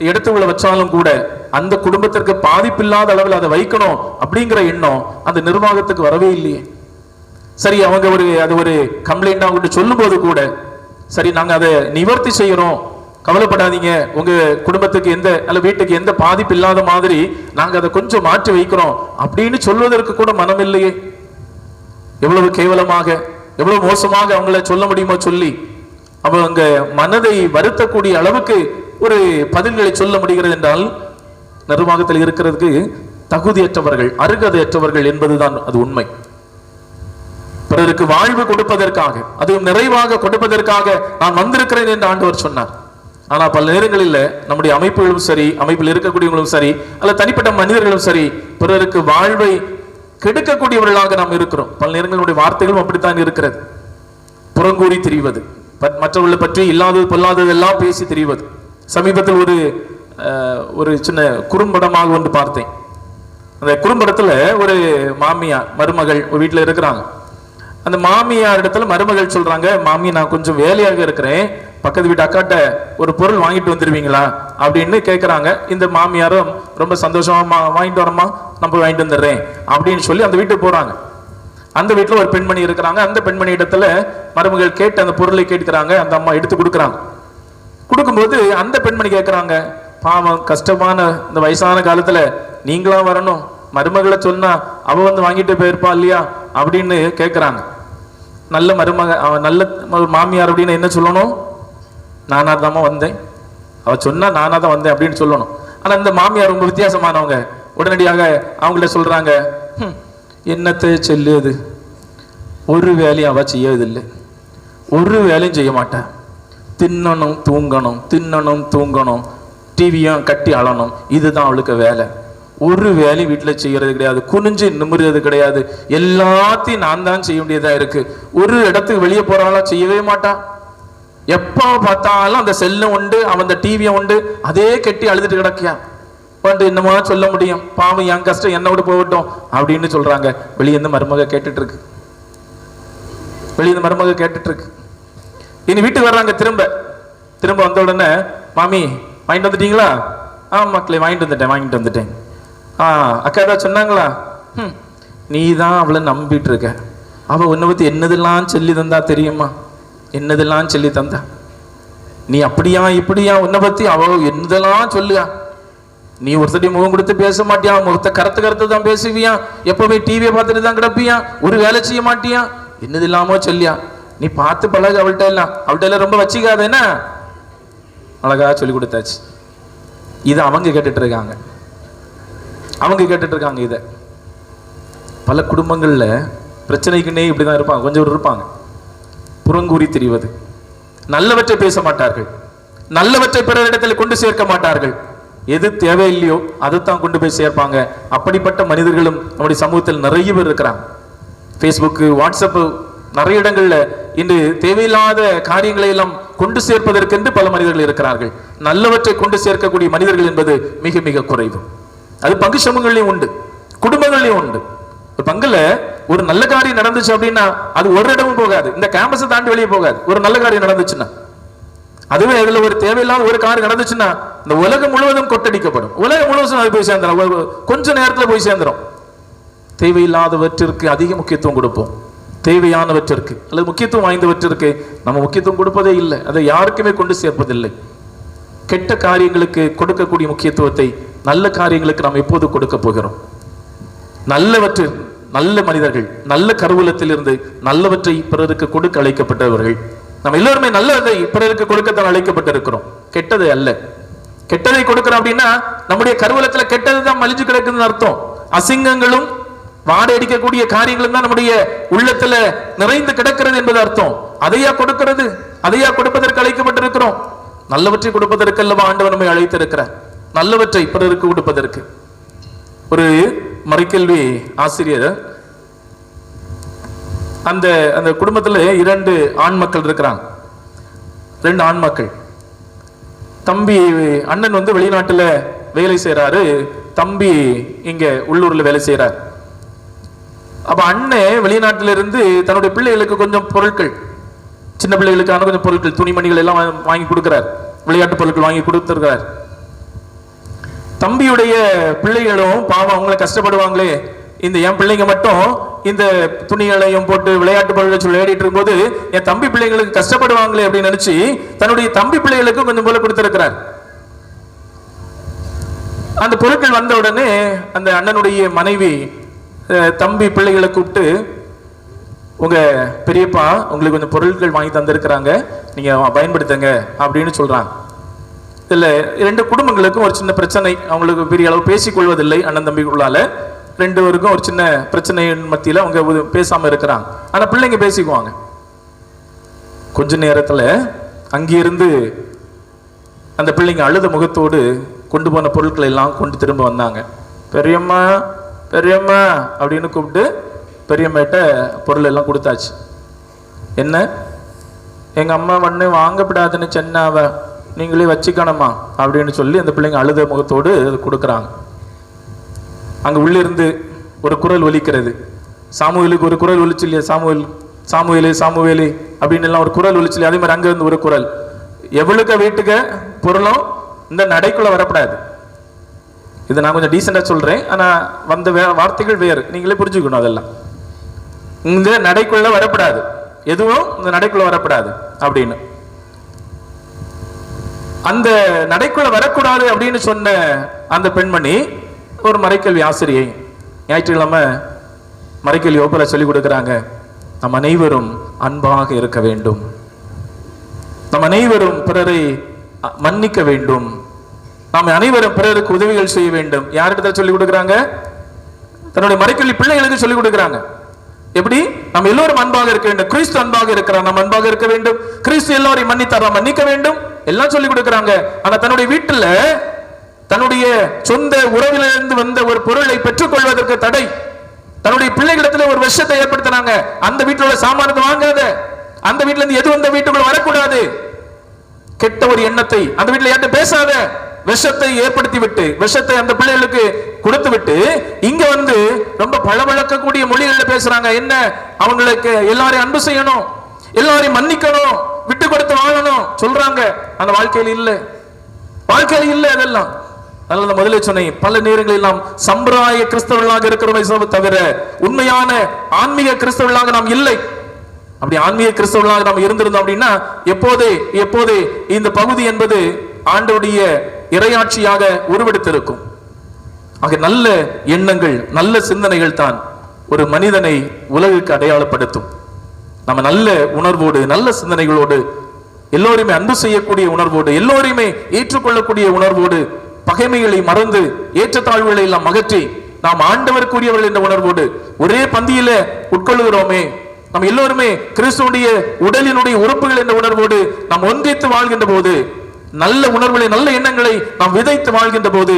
இடத்துக்குள்ள வச்சாலும் கூட அந்த குடும்பத்திற்கு பாதிப்பில்லாத அளவில் அதை வைக்கணும் அப்படிங்கிற எண்ணம் அந்த நிர்வாகத்துக்கு வரவே இல்லையே. சரி, அவங்க அது ஒரு கம்ப்ளைண்ட் அவங்க சொல்லும் போது கூட சரி நாங்க அதை நிவர்த்தி செய்யறோம், கவலைப்படாதீங்க, உங்க குடும்பத்துக்கு எந்த அல்ல வீட்டுக்கு எந்த பாதிப்பு இல்லாத மாதிரி நாங்க அதை கொஞ்சம் மாற்றி வைக்கிறோம் அப்படின்னு சொல்வதற்கு கூட மனம் இல்லையே. எவ்வளவு கேவலமாக எவ்வளவு மோசமாக அவங்கள சொல்ல முடியுமோ சொல்லி அவங்க மனதை வருத்தக்கூடிய அளவுக்கு ஒரு பதில்களை சொல்ல முடிகிறது என்றால் நிர்வாகத்தில் இருக்கிறதுக்கு தகுதியற்றவர்கள், அருகதையற்றவர்கள் என்பதுதான் அது உண்மை. பிறருக்கு வாழ்வு கொடுப்பதற்காக, அதுவும் நிறைவாக கொடுப்பதற்காக நான் வந்திருக்கிறேன் என்று ஆண்டவர் சொன்னார். ஆனா பல நேரங்களில் நம்முடைய அமைப்புகளும் சரி, அமைப்பில் இருக்கக்கூடியவங்களும் சரி, அல்ல தனிப்பட்ட மனிதர்களும் சரி, பிறருக்கு வாழ்வை கெடுக்கக்கூடியவர்களாக நாம் இருக்கிறோம். பல நேரங்களுடைய வார்த்தைகளும் அப்படித்தான் இருக்கிறது. புறங்கூறி திரிவது, மற்றவர்களை பற்றி இல்லாதது பொல்லாதது எல்லாம் பேசி திரிவது. சமீபத்தில் ஒரு சின்ன குறும்படமாக ஒன்று பார்த்தேன். அந்த குறும்படத்துல ஒரு மாமியார் மருமகள் ஒரு வீட்டில் இருக்கிறாங்க. அந்த மாமியார் இடத்துல மருமகள் சொல்றாங்க, மாமி நான் கொஞ்சம் வேலையாக இருக்கிறேன், பக்கத்து வீட்டு அக்காட்ட ஒரு பொருள் வாங்கிட்டு வந்துருவீங்களா அப்படின்னு கேட்குறாங்க. இந்த மாமியாரும் ரொம்ப சந்தோஷமா வாங்கிட்டு வரமா, நான் போய் வாங்கிட்டு வந்துடுறேன் அப்படின்னு சொல்லி அந்த வீட்டுக்கு போறாங்க. அந்த வீட்டில் ஒரு பெண்மணி இருக்கிறாங்க. அந்த பெண்மணி இடத்துல மருமகள் கேட்டு அந்த பொருளை கேட்கிறாங்க. அந்த அம்மா எடுத்து கொடுக்குறாங்க. கொடுக்கும்போது அந்த பெண்மணி கேட்குறாங்க, பாவம் கஷ்டமான இந்த வயசான காலத்துல நீங்களா வரணும், மருமகளை சொன்னா அவ வந்து வாங்கிட்டு போயிருப்பா இல்லையா அப்படின்னு கேட்குறாங்க. நல்ல மருமக, நல்ல மாமியார் அப்படின்னு என்ன சொல்லணும்? நானா தாம்மா வந்தேன், அவ சொன்னா நானா தான் வந்தேன் அப்படின்னு சொல்லணும். ஆனா இந்த மாமியார் ரொம்ப வித்தியாசமானவங்க. உடனடியாக அவங்கள்ட்ட சொல்றாங்க, என்னத்தை சொல்லுது, ஒரு வேலையும் அவ செய்யறதில்லை, ஒரு வேலையும் செய்ய மாட்டேன், தின்னணும் தூங்கணும், தின்னணும் தூங்கணும், டிவியும் கட்டி அழணும், இதுதான் அவளுக்கு வேலை. ஒரு வேலையும் வீட்டில் செய்யறது கிடையாது, குனிஞ்சு நிமிர்றது கிடையாது, எல்லாத்தையும் நான் தான் செய்ய வேண்டியதா இருக்கு. ஒரு இடத்துக்கு வெளியே போறாளா செய்யவே மாட்டான். எப்போ பார்த்தாலும் அந்த செல்லும் உண்டு, அவன் அந்த டிவியும் உண்டு, அதே கட்டி அழுதுட்டு கிடக்கியா. வந்து என்னமா சொல்ல முடியும், பாவம் என் கஷ்டம் என்ன விட போகட்டும் அப்படின்னு சொல்றாங்க. வெளியேந்து மருமக கேட்டுட்டு இருக்கு, வெளியேந்து மருமக கேட்டுட்டு இருக்கு. இனி வீட்டுக்கு வர்றாங்க. திரும்ப வந்த உடனே, மாமி வாங்கிட்டு வந்துட்டீங்களா? மக்களே வாங்கிட்டு வந்துட்டேன். அக்கா ஏதாவது சொன்னாங்களா? நீ தான் அவளை நம்பிட்டு இருக்க, அவ உன்னை பத்தி என்னதெல்லாம் சொல்லி தந்தா தெரியுமா, என்னதெல்லாம் சொல்லி தந்தா, நீ அப்படியா இப்படியா, உன்னை பத்தி அவ என்னதெல்லாம் சொல்லுயா, நீ ஒருத்தடி முகம் கொடுத்து பேச மாட்டியா, முகத்தை கருத்து தான் பேசுவியா, எப்பவுமே டிவியை பார்த்துட்டு தான் கிடப்பியா, ஒரு வேலை செய்ய மாட்டியா, என்னது இல்லாமோ சொல்லியா, நீ பார்த்து பழகு அவள்கிட்ட எல்லாம் ரொம்ப வச்சுக்காத என்ன, அழகா சொல்லி கொடுத்தாச்சு. இதை அவங்க கேட்டுட்டு இருக்காங்க. இதை பல குடும்பங்கள்ல பிரச்சனைக்குன்னே இப்படிதான் இருப்பாங்க. கொஞ்சம் இருப்பாங்க புறங்கூறி தெரிவது, நல்லவற்றை பேச மாட்டார்கள், நல்லவற்றை பிறரிடத்தில் கொண்டு சேர்க்க மாட்டார்கள், எது தேவையில்லையோ அதைத்தான் கொண்டு போய் சேர்ப்பாங்க. அப்படிப்பட்ட மனிதர்களும் நம்முடைய சமூகத்தில் நிறைய பேர் இருக்கிறாங்க. ஃபேஸ்புக்கு, வாட்ஸ்அப்பு, நிறைய இடங்கள்ல இன்று தேவையில்லாத காரியங்களை எல்லாம் கொண்டு சேர்ப்பதற்கென்று பல மனிதர்கள் இருக்கிறார்கள். நல்லவற்றை கொண்டு சேர்க்கக்கூடிய மனிதர்கள் என்பது மிக மிக குறைவு. அது பங்கு சமூகங்களையும் உண்டு, குடும்பங்களையும் உண்டு. பங்குல ஒரு நல்ல காரியம் நடந்துச்சு அப்படின்னா அது ஒரு இடமும் போகாது, இந்த கேம்பஸை தாண்டி வெளியே போகாது. ஒரு நல்ல காரியம் நடந்துச்சுன்னா, அதுவே அதுல ஒரு தேவையில்லாத ஒரு காரியம் நடந்துச்சுன்னா இந்த உலகம் முழுவதும் கொட்டடிக்கப்படும். உலகம் முழுவதும் அது போய் சேர்ந்துடும், கொஞ்ச நேரத்துல போய் சேர்ந்துடும். தேவையில்லாதவற்றிற்கு அதிக முக்கியத்துவம் கொடுப்போம், தேவையானவற்றிற்கு அல்லது முக்கியத்துவம் வாய்ந்தவற்றிற்கு நம்ம முக்கியத்துவம் கொடுப்பதே இல்லை, அதை யாருக்குமே கொண்டு சேர்ப்பதில்லை. கெட்ட காரியங்களுக்கு கொடுக்கக்கூடிய முக்கியத்துவத்தை நல்ல காரியங்களுக்கு நாம் எப்போது கொடுக்க போகிறோம்? நல்லவற்றில் நல்ல மனிதர்கள், நல்ல கருவூலத்தில் இருந்து நல்லவற்றை பிறருக்கு கொடுக்க அழைக்கப்பட்டவர்கள். நம்ம எல்லோருமே நல்லதை பிறருக்கு கொடுக்கத்தான் அழைக்கப்பட்டிருக்கிறோம், கெட்டதை அல்ல. கெட்டதை கொடுக்கிறோம் அப்படின்னா நம்முடைய கருவூலத்துல கெட்டது தான் மலிஞ்சு கிடக்குதுன்னு அர்த்தம். அசிங்கங்களும் வாடை அடிக்கக்கூடிய காரியங்களும் தான் நம்முடைய உள்ளத்துல நிறைந்து கிடக்கிறது என்பது அர்த்தம். அதையா கொடுக்கிறது, அதையா கொடுப்பதற்கு அழைக்கப்பட்டிருக்கிறோம்? நல்லவற்றை கொடுப்பதற்கு அல்லவா ஆண்டவர் நம்மை அழைத்திருக்கிறார், நல்லவற்றை பிறருக்கு கொடுப்பதற்கு. ஒரு மறைக்கல்வி ஆசிரியர், அந்த அந்த குடும்பத்துல 2 ஆண் மக்கள் இருக்கிறாங்க. 2 ஆண் மக்கள். தம்பி, அண்ணன் வந்து வெளிநாட்டுல வேலை செய்யறாரு, தம்பி இங்க உள்ளூர்ல வேலை செய்யறாரு. அப்ப அண்ணன் வெளிநாட்டில இருந்து தன்னுடைய பிள்ளைகளுக்கு கொஞ்சம் பொருட்கள், சின்ன பிள்ளைகளுக்கான கொஞ்சம் பொருட்கள், துணிமணிகள் எல்லாம் வாங்கி கொடுக்கிறார், விளையாட்டு பொருட்கள் வாங்கி கொடுத்திருக்கிறார். தம்பியுடைய பிள்ளைகளும் பாவம், அவங்கள கஷ்டப்படுவாங்களே, இந்த என் பிள்ளைங்க மட்டும் இந்த துணிகளையும் போட்டு விளையாட்டு பொருட்கள் விளையாடிட்டு இருக்கும்போது என் தம்பி பிள்ளைங்களுக்கு கஷ்டப்படுவாங்களே அப்படின்னு நினைச்சு தன்னுடைய தம்பி பிள்ளைகளுக்கு கொஞ்சம் போல கொடுத்திருக்கிறார். அந்த பொருட்கள் வந்த உடனே அந்த அண்ணனுடைய மனைவி தம்பி பிள்ளைகளை கூப்பிட்டு, உங்க பெரியப்பா உங்களுக்கு கொஞ்சம் பொருட்கள் வாங்கி தந்திருக்கிறாங்க, நீங்க பயன்படுத்துங்க அப்படின்னு சொல்றாங்க. இதுல 2 குடும்பங்களுக்கும் ஒரு சின்ன பிரச்சனை, அவங்களுக்கு பெரிய அளவு பேசிக்கொள்வதில்லை அண்ணன் தம்பிக்குள்ளால. 2 பேருக்கும் ஒரு சின்ன பிரச்சனையின் மத்தியில அவங்க பேசாம இருக்கிறாங்க. ஆனா பிள்ளைங்க பேசிக்குவாங்க. கொஞ்ச நேரத்துல அங்கிருந்து அந்த பிள்ளைங்க அழுத முகத்தோடு கொண்டு போன பொருட்களை எல்லாம் கொண்டு திரும்ப வந்தாங்க. பெரியம்மா பெரியம்மா அப்படின்னு கூப்பிட்டு பெரியம்மாட்ட பொருள் எல்லாம் கொடுத்தாச்சு. என்ன, எங்க அம்மா வந்து வாங்கப்படாதுன்னு சொன்னாவ, நீங்களே வச்சுக்கணுமா அப்படின்னு சொல்லி அந்த பிள்ளைங்க அழுத முகத்தோடு கொடுக்குறாங்க. அங்க உள்ள இருந்து ஒரு குரல் ஒலிக்கிறது. சாமுவேலுக்கு ஒரு குரல் ஒலிச்சு இல்லையா, சாமுவேலே சாமுவேலே அப்படின்னு எல்லாம் ஒரு குரல் ஒலிச்சு இல்லையா, அதே மாதிரி அங்க இருந்து ஒரு குரல், எவ்வளவுக்கு வீட்டுக்கு பொருளும் இந்த நடைக்குள்ள வரப்படாது. இதை நான் கொஞ்சம் டீசெண்டா சொல்றேன், ஆனா வந்த வார்த்தைகள் வேறு, நீங்களே புரிஞ்சுக்கணும். அதெல்லாம் இந்த நடைக்குள்ள வரப்படாது, எதுவும் இந்த நடைக்குள்ள வரப்படாது அப்படின்னு. அந்த நடைக்குள்ள வரக்கூடாது அப்படின்னு சொன்ன அந்த பெண்மணி ஒரு மறைக்கல்வி ஆசிரியை. ஞாயிற்றுக்கிழமை மறைக்கல்வி வகுப்புல சொல்லிக் கொடுக்குறாங்க, நம் அனைவரும் அன்பாக இருக்க வேண்டும், நம் அனைவரும் பிறரை மன்னிக்க வேண்டும், நாம் அனைவரும் பிறருக்கு உதவிகள் செய்ய வேண்டும். யார்கிட்ட சொல்லிக் கொடுக்குறாங்க? தன்னுடைய மறைக்கல்வி பிள்ளைகளுக்கு சொல்லிக் கொடுக்குறாங்க. எப்படி? நம்ம எல்லோரும் அன்பாக இருக்க வேண்டும். கிறிஸ்து அன்பாக இருக்கிறார், நம்ம அன்பாக இருக்க வேண்டும். கிறிஸ்து எல்லோரையும் மன்னித்தார், நாம் மன்னிக்க வேண்டும். எல்லாம் சொல்லிக் கொடுக்குறாங்க. ஆனா தன்னுடைய வீட்டுல தன்னுடைய சொந்த உறவிலிருந்து வந்த ஒரு பொருளை பெற்றுக் கொள்வதற்கு தடை. தன்னுடைய பிள்ளைகளிடத்துல ஒரு விஷத்தை ஏற்படுத்தினாங்க. அந்த வீட்டுல உள்ள சாமானத்தை வாங்காத, அந்த வீட்டுல இருந்து எது வந்த வீட்டுக்குள்ள வரக்கூடாது, கெட்ட ஒரு எண்ணத்தை அந்த வீட்டுல யார்கிட்ட பேசாத, விஷத்தை ஏற்படுத்தி விட்டு, விஷத்தை அந்த பிள்ளைகளுக்கு கொடுத்து விட்டு இங்க வந்து ரொம்ப பளபளக்கக்கூடிய மொழிகள்ல பேசுறாங்க. என்ன? அவங்களுக்கு எல்லாரையும் அன்பு செய்யணும், எல்லாரையும் மன்னிக்கணும், விட்டு கொடுத்து வாழணும் சொல்றாங்க. அந்த வாழ்க்கையில் இல்லை, வாழ்க்கையில் இல்லை அதெல்லாம். அதனால முதலே சொன்னேன், பல நேரங்களில் நாம் சம்பிரதாய கிறிஸ்தவர்களாக இருக்கிறோமே தவிர உண்மையான ஆன்மீக கிறிஸ்தவர்களாக நாம் இல்லை. அப்படி ஆன்மீக கிறிஸ்தவர்களாக நாம் இருந்திருந்தோம் அப்படின்னா எப்போதே இந்த பகுதி என்பது ஆண்டவருடைய இறையாட்சியாக உருவெடுத்திருக்கும். ஆக நல்ல எண்ணங்கள், நல்ல சிந்தனைகள் தான் ஒரு மனிதனை உலகுக்கு அடையாளப்படுத்தும். நம்ம நல்ல உணர்வோடு, நல்ல சிந்தனைகளோடு, எல்லோருமே அன்பு செய்யக்கூடிய உணர்வோடு, எல்லோருமே ஏற்றுக்கொள்ளக்கூடிய உணர்வோடு, பகைமைகளை மறந்து ஏற்றத்தாழ்வுகளை எல்லாம் அகற்றி நாம் ஆண்டவருக்குரியவர்கள் என்ற உணர்வோடு ஒரே பந்தியில உட்கொள்ளுகிறோமே, நம்ம எல்லோருமே கிறிஸ்துவுடைய உடலினுடைய உறுப்புகள் என்ற உணர்வோடு நாம் ஒன்றித்து வாழ்கின்ற போது, நல்ல உணர்வுகளை, நல்ல எண்ணங்களை நாம் விதைத்து வாழ்கின்ற போது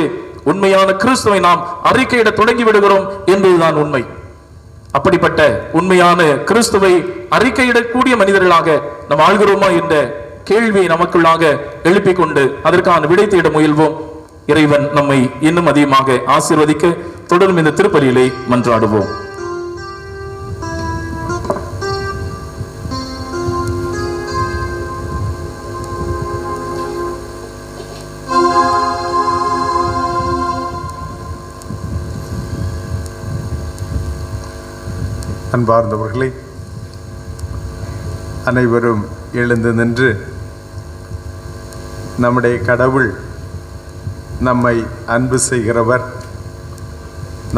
உண்மையான கிறிஸ்துவை நாம் அறிக்கையிட தொடங்கி விடுகிறோம் என்பதுதான் உண்மை. அப்படிப்பட்ட உண்மையான கிறிஸ்துவை அறிக்கையிடக்கூடிய மனிதர்களாக நாம் ஆள்கிறோமா என்ற கேள்வியை நமக்குள்ளாக எழுப்பிக் கொண்டு அதற்கான விடை தேட முயல்வோம். இறைவன் நம்மை இன்னும் அதிகமாக ஆசீர்வதிக்க தொடரும் இந்த திருப்பலியிலே மன்றாடுவோம். அன்பார்ந்தவர்களே, அனைவரும் எழுந்து நின்று நம்முடைய கடவுள் நம்மை அன்பு செய்கிறவர்,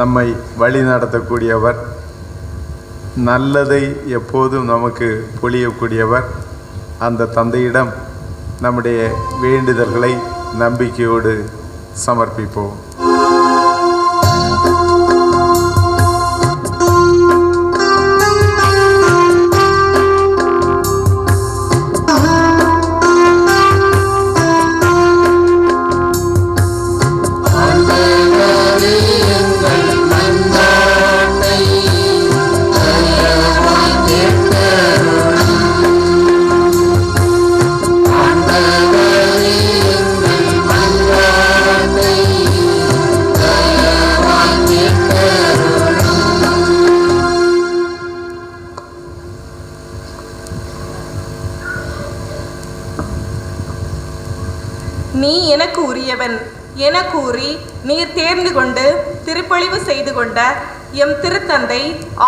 நம்மை வழி நடத்தக்கூடியவர், நல்லதை எப்போதும் நமக்கு பொழியக்கூடியவர், அந்த தந்தையிடம் நம்முடைய வேண்டுதல்களை நம்பிக்கையோடு சமர்ப்பிப்போம். நீ எனக்கு உரியவன் என கூறி நீர் தேர்ந்து கொண்டு திருப்பொழிவு செய்து கொண்ட எம் திருத்தந்தை,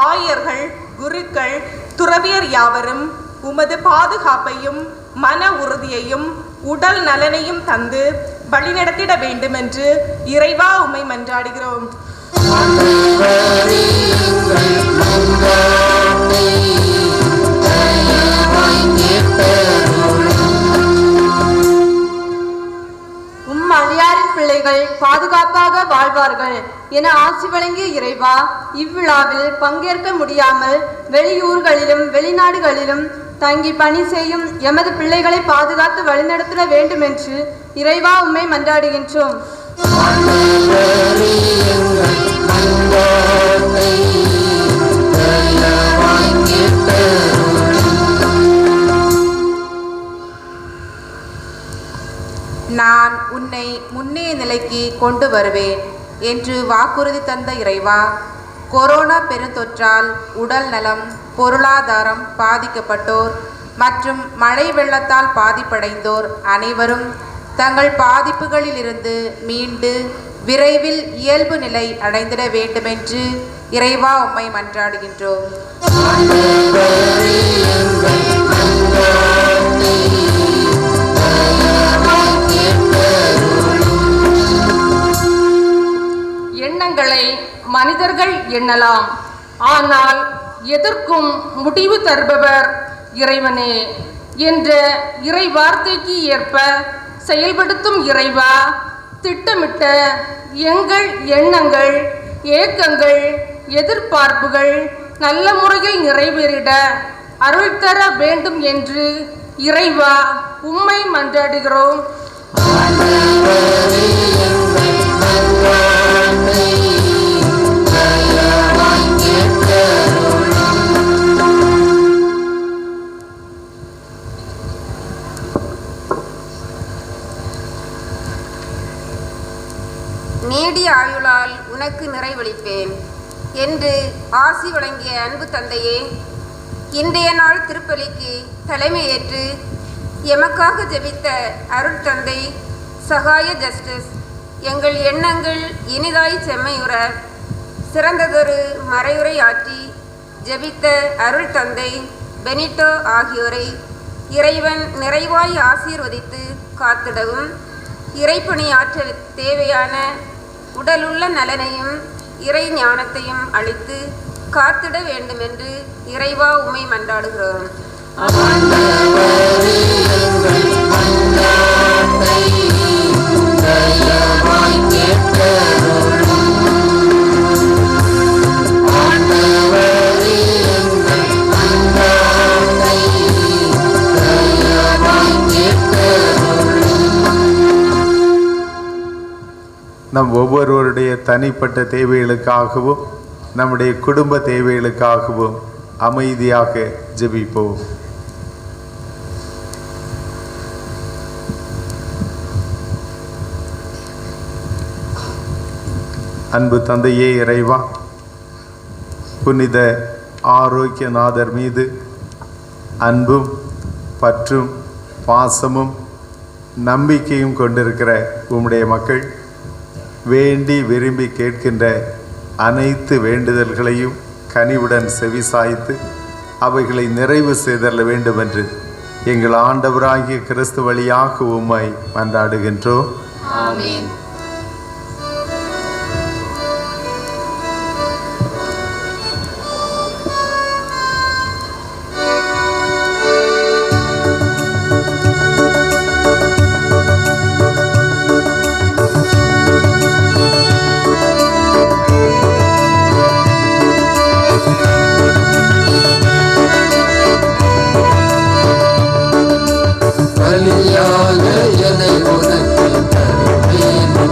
ஆயர்கள், குருக்கள், துறவியர் யாவரும் உமது பாதுகாப்பையும் மன உறுதியையும் உடல் நலனையும் தந்து வழிநடத்திட வேண்டுமென்று இறைவா உம்மை மன்றாடுகிறோம். அடியாரின் பிள்ளைகள் பாதுகாப்பாக வாழ்வார்கள் என ஆசி வழங்கிய இறைவா, இவ்விழாவில் பங்கேற்க முடியாமல் வெளியூர்களிலும் வெளிநாடுகளிலும் தங்கி பணி செய்யும் எமது பிள்ளைகளை பாதுகாத்து வழிநடத்திட வேண்டும் என்று இறைவா உம்மை மன்றாடுகின்றோம். நான் உன்னை முன்னைய நிலைக்கு கொண்டு வருவேன் என்று வாக்குறுதி தந்த இறைவா, கொரோனா பெருந்தொற்றால் உடல் நலம், பொருளாதாரம் பாதிக்கப்பட்டோர் மற்றும் மழை வெள்ளத்தால் பாதிப்படைந்தோர் அனைவரும் தங்கள் பாதிப்புகளிலிருந்து மீண்டு விரைவில் இயல்பு நிலை அடைந்திட வேண்டுமென்று இறைவா உம்மை மன்றாடுகின்றோம். எண்ணங்களை மனிதர்கள் எண்ணலாம், ஆனால் எதற்கும் முடிவு தருபவர் இறைவனே என்ற இறை வார்த்தைக்கு ஏற்ப செயல்படுத்தும் இறைவா, திட்டமிட்ட எங்கள் எண்ணங்கள், ஏக்கங்கள், எதிர்பார்ப்புகள் நல்ல முறையில் நிறைவேறிட அருள் தர வேண்டும் என்று இறைவா உம்மை மன்றாடுகிறோம். நீடிய ஆயுளால் உனக்கு நிறைவளிப்பேன் என்று ஆசி வழங்கிய அன்பு தந்தையே, இன்றைய நாள் திருப்பலிக்கு தலைமையேற்று எமக்காக ஜெபித்த அருள் தந்தை சகாய ஜஸ்டிஸ் எங்கள் எண்ணங்கள் இனிதாய் செம்மையுற சிறந்ததொரு மறையுரை ஆற்றி ஜெபித்த அருள் தந்தை பெனிட்டோ ஆகியோரை இறைவன் நிறைவாய் ஆசீர்வதித்து காத்திடவும், இறைப்பணியாற்ற தேவையான உடலுள்ள நலனையும் இறை ஞானத்தையும் அளித்து காத்திட வேண்டுமென்று இறைவா உம்மை மன்றாடுகிறோம். நம் ஒவ்வொருவருடைய தனிப்பட்ட தேவைகளுக்காகவும் நம்முடைய குடும்ப தேவைகளுக்காகவும் அமைதியாக ஜெபிப்போம். அன்பு தந்தையே இறைவா, புனித ஆரோக்கியநாதர் மீது அன்பும் பற்றும் பாசமும் நம்பிக்கையும் கொண்டிருக்கிற உம்முடைய மக்கள் வேண்டி விரும்பி கேட்கின்ற அனைத்து வேண்டுதல்களையும் கனிவுடன் செவிசாய்த்து அவைகளை நிறைவு செய்தள்ள வேண்டும் என்று எங்கள் ஆண்டவராகிய கிறிஸ்து வழியாக உம்மை மன்றாடுகின்றோம். ஆமென். பலியாக எதை உனக்கு தருவேன்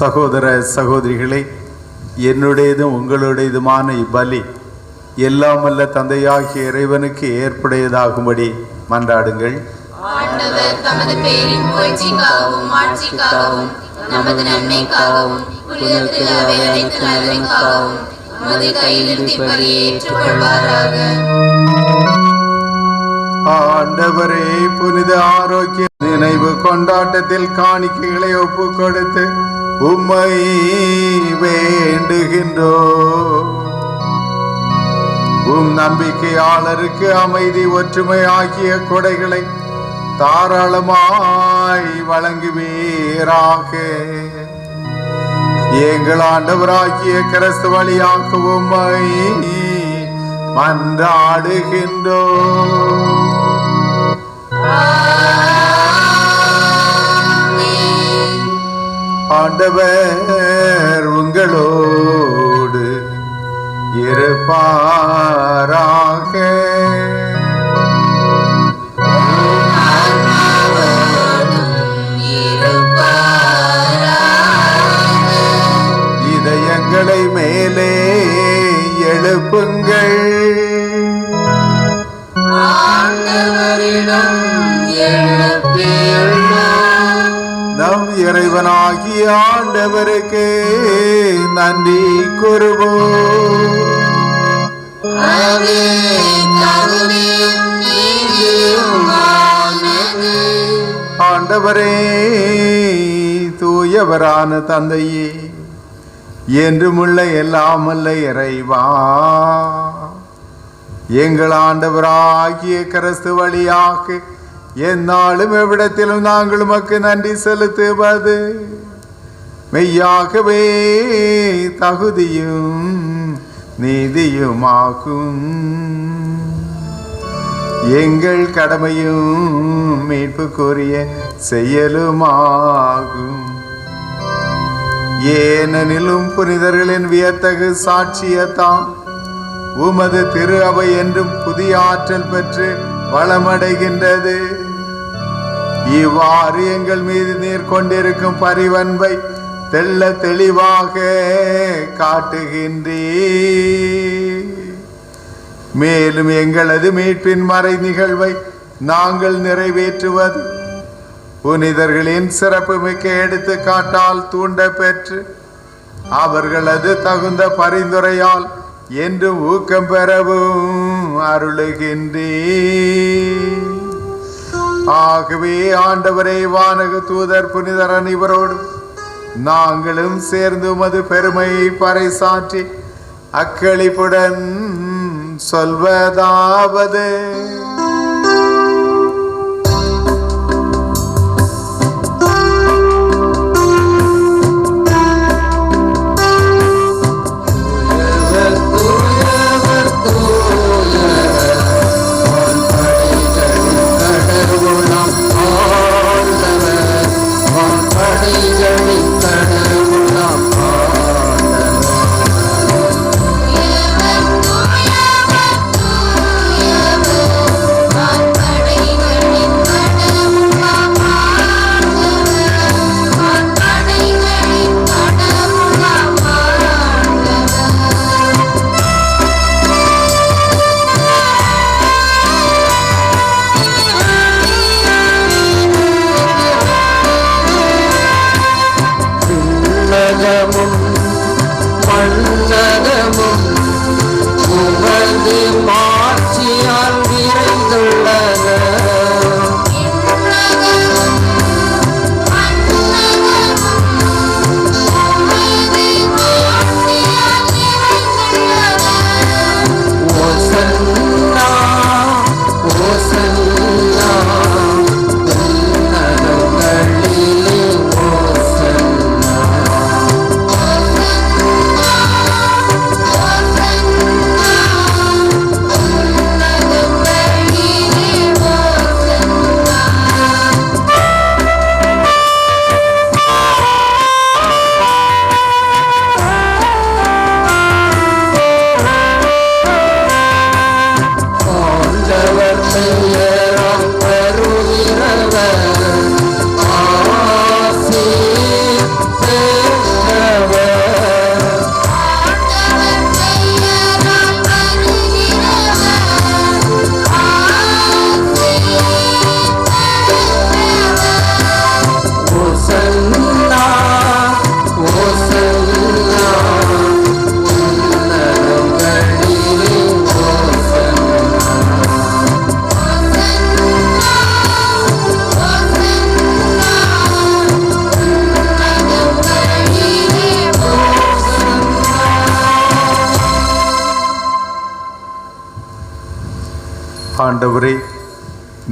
சகோதர சகோதரிகளே, என்னுடையதும் உங்களுடையதுமான இப்பலி எல்லாம் வல்ல தந்தையாகிய இறைவனுக்கு ஏற்புடையதாகும்படி மன்றாடுங்கள். ஆண்டவர் தமது பேரின் புகழ்ச்சிக்காகவும் மாட்சிக்காகவும் நமது நன்மைக்காகவும் புனித அவை அனைத்து நலனுக்காகவும் உமது கையிலிருந்து இப்பலியை ஏற்றுக்கொள்வாராக. ஆண்டவரே, புனித ஆரோக்கிய நினைவு கொண்டாட்டத்தில் காணிக்கைகளை ஒப்பு கொடுத்து உம்மை வேண்டுகின்றோ. நம்பிக்கையாளருக்கு அமைதி ஒற்றுமை ஆகிய கொடைகளை தாராளமாய் வழங்குவீராக. எங்கள் ஆண்டவராகிய கிறிஸ்து வழியாக உம்மை மன்றாடுகின்றோ. ஆண்டவர் உங்களோடு இருப்பாராக. இதயங்களை மேலே எழுப்புங்கள். நம் இறைவனாகிய ஆண்டவருக்கு நன்றி கூறுவோம். ஆண்டவரே, தூயவரான தந்தையே, என்றுமுள்ள எல்லாமல்ல இறைவா, எங்கள் ஆண்டவராகிய கிறிஸ்து வழியாக எந்நாளும் எவ்விடத்திலும் நாங்கள் உமக்கு நன்றி செலுத்துவது மெய்யாகவே தகுதியும் நீதியுமாகும். எங்கள் கடமையும் மீட்புக்குரிய செயலுமாகும். ஏனெனிலும் புனிதர்களின் வியத்தகு சாட்சியத்தாம் உமது திரு அவை என்றும் புதிய ஆற்றல் பெற்று வளமடைகின்றது. இவ்வாறு எங்கள் மீது நீர் கொண்டிருக்கும் பரிவன்பை தெள்ள தெளிவாக காட்டுகின்றீர். மேலும் எங்களது மீட்பின் மறை நிகழ்வை நாங்கள் நிறைவேற்றுவது புனிதர்களின் சிறப்புமிக்க எடுத்துக்காட்டால் தூண்ட பெற்று அவர்களது தகுந்த பரிந்துரையால் என்று ஊக்கம் பெறவும் அருளுகின்றீர். ஆகவே ஆண்டவரே, வானக தூதர் புனிதர் அனைவரோடும் நாங்களும் சேர்ந்து உமது பெருமையை பறைசாற்றி அக்களிப்புடன் சொல்வதாவது: ஆண்டவரே,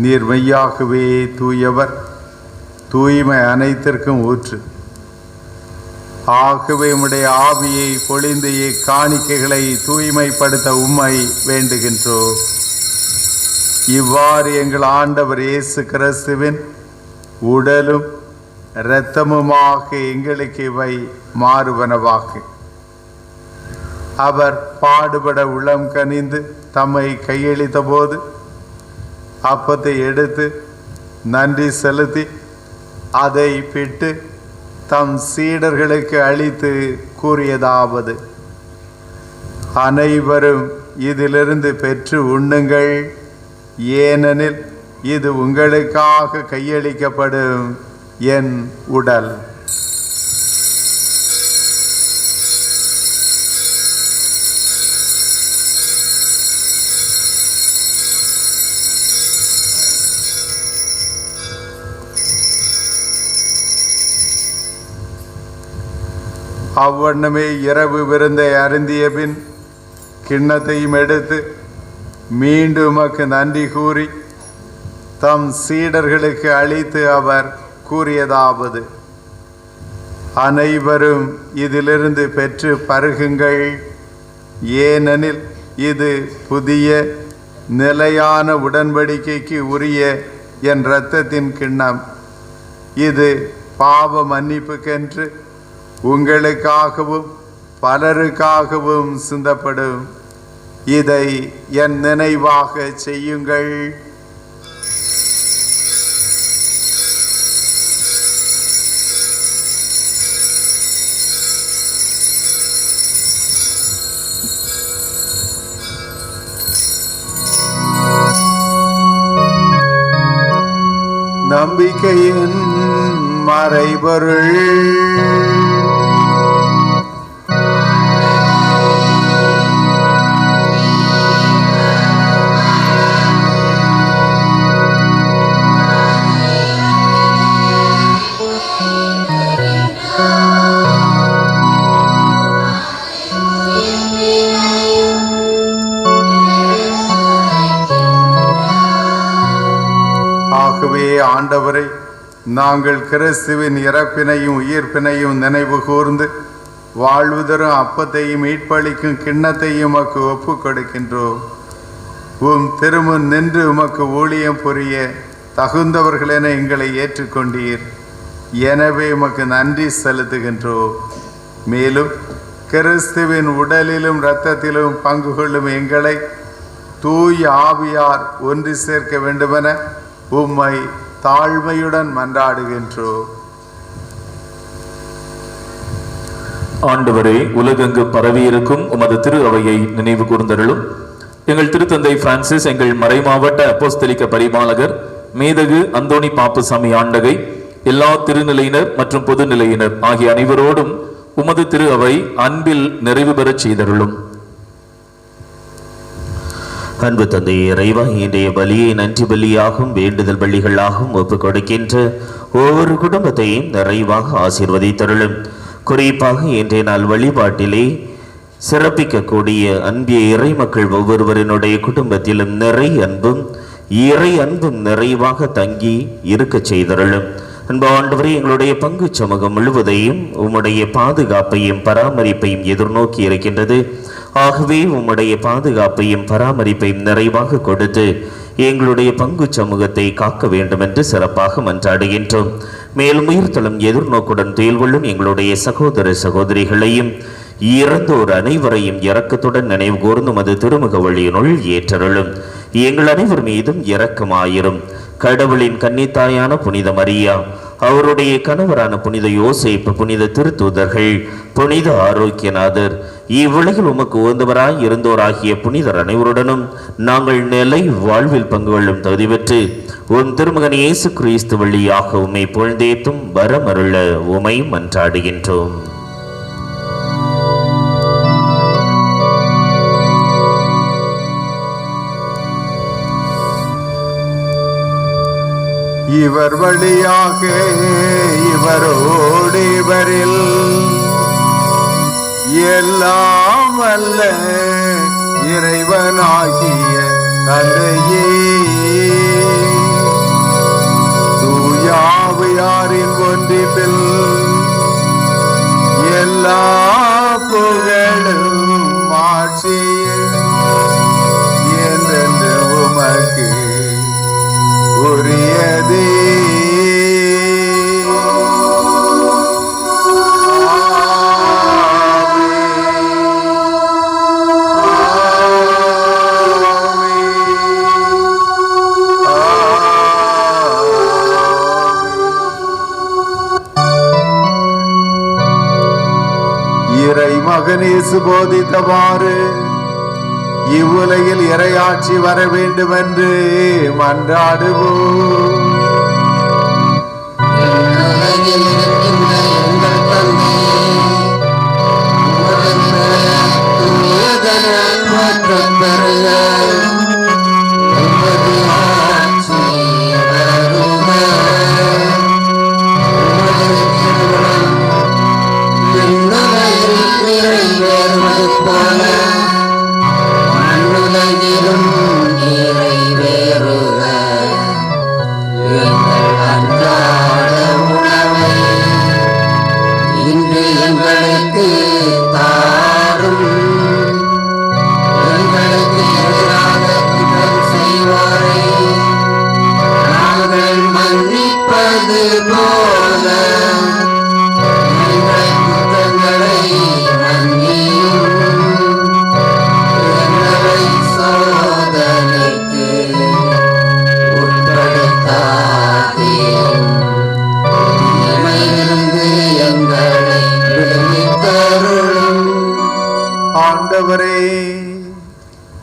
நீர் மெய்யாகவே தூயவர், தூய்மை அனைத்திற்கும் ஊற்று. ஆகவே உம்முடைய ஆவியை பொழிந்து இக்காணிக்கைகளை தூய்மைப்படுத்த உம்மை வேண்டுகின்றோம். இவ்வாறு எங்கள் ஆண்டவர் இயேசு கிறிஸ்துவின் உடலும் இரத்தமுமாக எங்களுக்கு இவை மாறுவனவாக. அவர் பாடுபட உளம் கனிந்து தம்மை கையளித்த போது அப்பத்தை எடுத்து நன்றி செலுத்தி அதை பிட்டு தம் சீடர்களுக்கு அளித்து கூறியதாவது: அனைவரும் இதிலிருந்து பெற்று உண்ணுங்கள், ஏனெனில் இது உங்களுக்காக கையளிக்கப்படும் என் உடல். அவ்வண்ணமே இரவு விருந்தை அருந்திய பின் கிண்ணத்தையும் எடுத்து மீண்டும் உமக்கு நன்றி கூறி தம் சீடர்களுக்கு அளித்து அவர் கூறியதாவது: அனைவரும் இதிலிருந்து பெற்று பருகுங்கள், ஏனெனில் இது புதிய நிலையான உடன்படிக்கைக்கு உரிய என் இரத்தத்தின் கிண்ணம். இது பாவ மன்னிப்புக்கென்று உங்களுக்காகவும் பலருக்காகவும் சிந்தப்படும். இதை என் நினைவாக செய்யுங்கள். நம்பிக்கையின் மறைபொருள். ஆகவே ஆண்டவரை, நாங்கள் கிறிஸ்துவின் இறப்பினையும் உயிர்ப்பினையும் நினைவு கூர்ந்து வாழ்வு தரும் அப்பத்தையும் மீட்பளிக்கும் கிண்ணத்தையும் உமக்கு ஒப்பு கொடுக்கின்றோம். உம் திருமுன் நின்று உமக்கு ஊழியம் புரிய தகுந்தவர்களென எங்களை ஏற்றுக்கொண்டீர். எனவே உமக்கு நன்றி செலுத்துகின்றோம். மேலும் கிறிஸ்துவின் உடலிலும் இரத்தத்திலும் பங்கு கொள்ளும் எங்களை தூய் ஆவியார் ஒன்று சேர்க்க வேண்டுமென உம்மை தாழ்மையுடன் மன்றாடுகின்றோம். ஆண்டவரே, உலகெங்கு பரவியிருக்கும் உமது திரு அவையை நினைவு கூர்ந்தருளும். எங்கள் திருத்தந்தை பிரான்சிஸ், எங்கள் மறைமாவட்ட அப்போஸ்தலிக்க பரிபாலகர் மேதகு அந்தோணி பாப்புசாமி ஆண்டகை, எல்லா திருநிலையினர் மற்றும் பொதுநிலையினர் ஆகிய அனைவரோடும் உமது திரு அவை அன்பில் நிறைவு பெறச் செய்தருளும். அன்பு தந்தை இறைவா, இன்றைய பலியை நன்றி பலியாகவும் வேண்டுதல் பலிகளாகவும் ஒப்புக் கொடுக்கின்ற ஒவ்வொரு குடும்பத்தையும் நிறைவாக ஆசீர்வதித்தருளும். குறிப்பாக இன்றைய நாள் வழிபாட்டிலே சிறப்பிக்கக்கூடிய அன்பிய இறை மக்கள் ஒவ்வொருவரினுடைய குடும்பத்திலும் நிறை அன்பும் இறை அன்பும் நிறைவாக தங்கி இருக்க செய்தருளும். அன்பு ஆண்டவரே, எங்களுடைய பங்கு சமூகம் முழுவதையும் உம்முடைய பாதுகாப்பையும் பராமரிப்பையும் எதிர்நோக்கி இருக்கின்றது. ஆகவே உம்முடைய பாதுகாப்பையும் பராமரிப்பையும் நிறைவாக கொடுத்து எங்களுடைய பங்கு சமூகத்தை காக்க வேண்டும் என்று சிறப்பாக மன்றாடுகின்றோம். மேலும் உயிர்த்தலும் எதிர்நோக்குடன் துயில்கொள்ளும் எங்களுடைய சகோதர சகோதரிகளையும் இறந்தோர் அனைவரையும் இரக்கத்துடன் நினைவு கூர்ந்து மது திருமுக வழியினுள் ஏற்றருளும். எங்கள் அனைவர் மீதும் இரக்கமாயிரும். கடவுளின் கன்னித்தாயான புனித மரியா, அவருடைய கணவரான புனித யோசேப்பு, புனித திருத்தூதர்கள், புனித ஆரோக்கியநாதர், இவ்வுலகில் உமக்கு உகந்தவராய் இருந்தோராகிய புனிதர் அனைவருடனும் நாங்கள் நிலை வாழ்வில் பங்கு கொள்ளும் தகுதி பெற்று உன் திருமகன் இயேசு கிறிஸ்து வழியாக உம்மை புகழ்ந்தேத்தும் வரமருள உமை மன்றாடுகின்றோம். இவர் வழியாக இவரோடு இவரில் எல்லாம் வல்ல இறைவனாகிய தந்தையே, தூயாவியாரின் ஒன்றிப்பில் எல்லா புகழும் ஆட்சியும் என்றென்று உமக்கு உரியதே. இறை மகனேசு போதித்தவாறு இவ்வுலகில் இறையாட்சி வர வேண்டும் என்று மன்றாடுவோம்.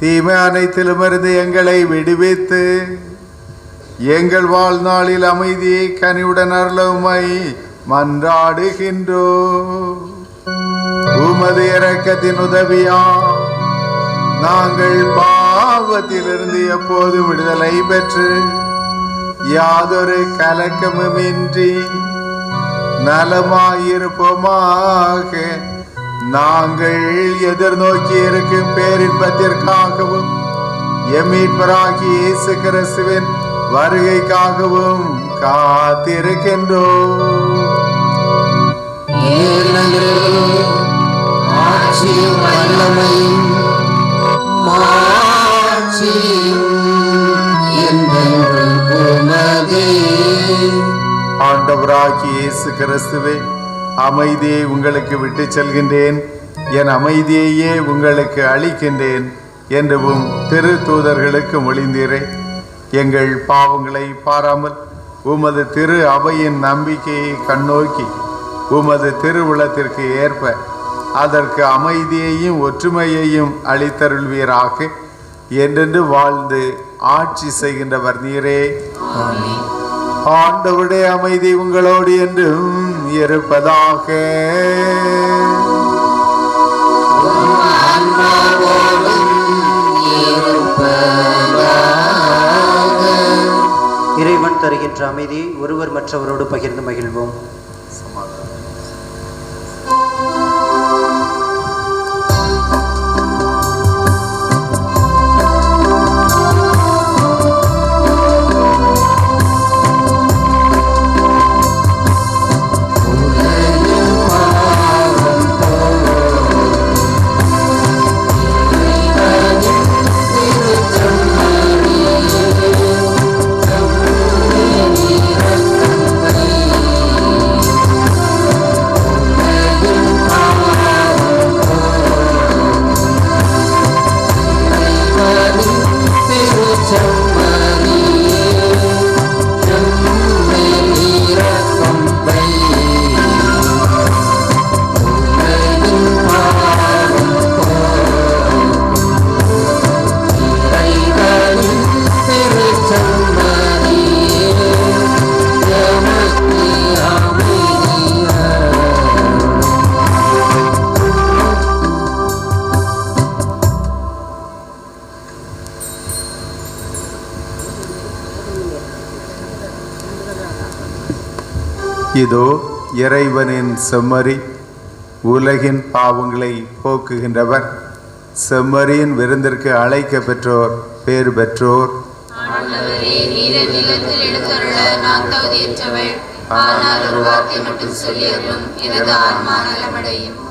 தீமை அனைத்திலுமிருந்து எங்களை விடுவித்து எங்கள் வாழ்நாளில் அமைதியை கனிவுடன் அருளுமை மன்றாடுகின்றோ. உமது இரக்கத்தின் உதவியா நாங்கள் பாவத்திலிருந்து எப்போதும் விடுதலை பெற்று யாதொரு கலக்கமுமின்றி நலமாயிருப்போமாக. நாங்கள் எதிர்நோக்கி இருக்கும் பேரின்பத்திற்காகவும் எம்மீட்பராகிய இயேசு கிறிஸ்துவின் வருகைக்காகவும் காத்திருக்கின்றோம். ஆண்டவராகிய இயேசு கிறிஸ்துவே, அமைதியை உங்களுக்கு விட்டு செல்கின்றேன், என் அமைதியையே உங்களுக்கு அளிக்கின்றேன் என்றும் திரு தூதர்களுக்கு மொழிந்தீரே. எங்கள் பாவங்களை பாராமல் உமது திரு அவையின் நம்பிக்கையை கண்ணோக்கி உமது திருவுளத்திற்கு ஏற்ப அதற்கு அமைதியையும் ஒற்றுமையையும் அளித்தருள்வீராக. என்றென்று வாழ்ந்து ஆட்சி செய்கின்றவர் நீரே. ஆண்டவருடைய அமைதி உங்களோடு என்றும் இருப்பதாக. இறைவன் தருகின்ற அமைதியை ஒருவர் மற்றவரோடு பகிர்ந்து மகிழ்வோம். இதோ இறைவனின் செம்மறி, உலகின் பாவங்களை போக்குகின்றவர். செம்மறியின் விருந்திற்கு அழைக்க பெற்றோர் பேறு பெற்றோர். ஆண்டவரே, நீர் நிலத்தில் எழுந்தருள நான் தகுதியற்றவள். ஆனால் ஒரு வார்த்தை மட்டும் சொல்லியருளும், எனது ஆன்மா நலமடையும். ஆண்டவரே,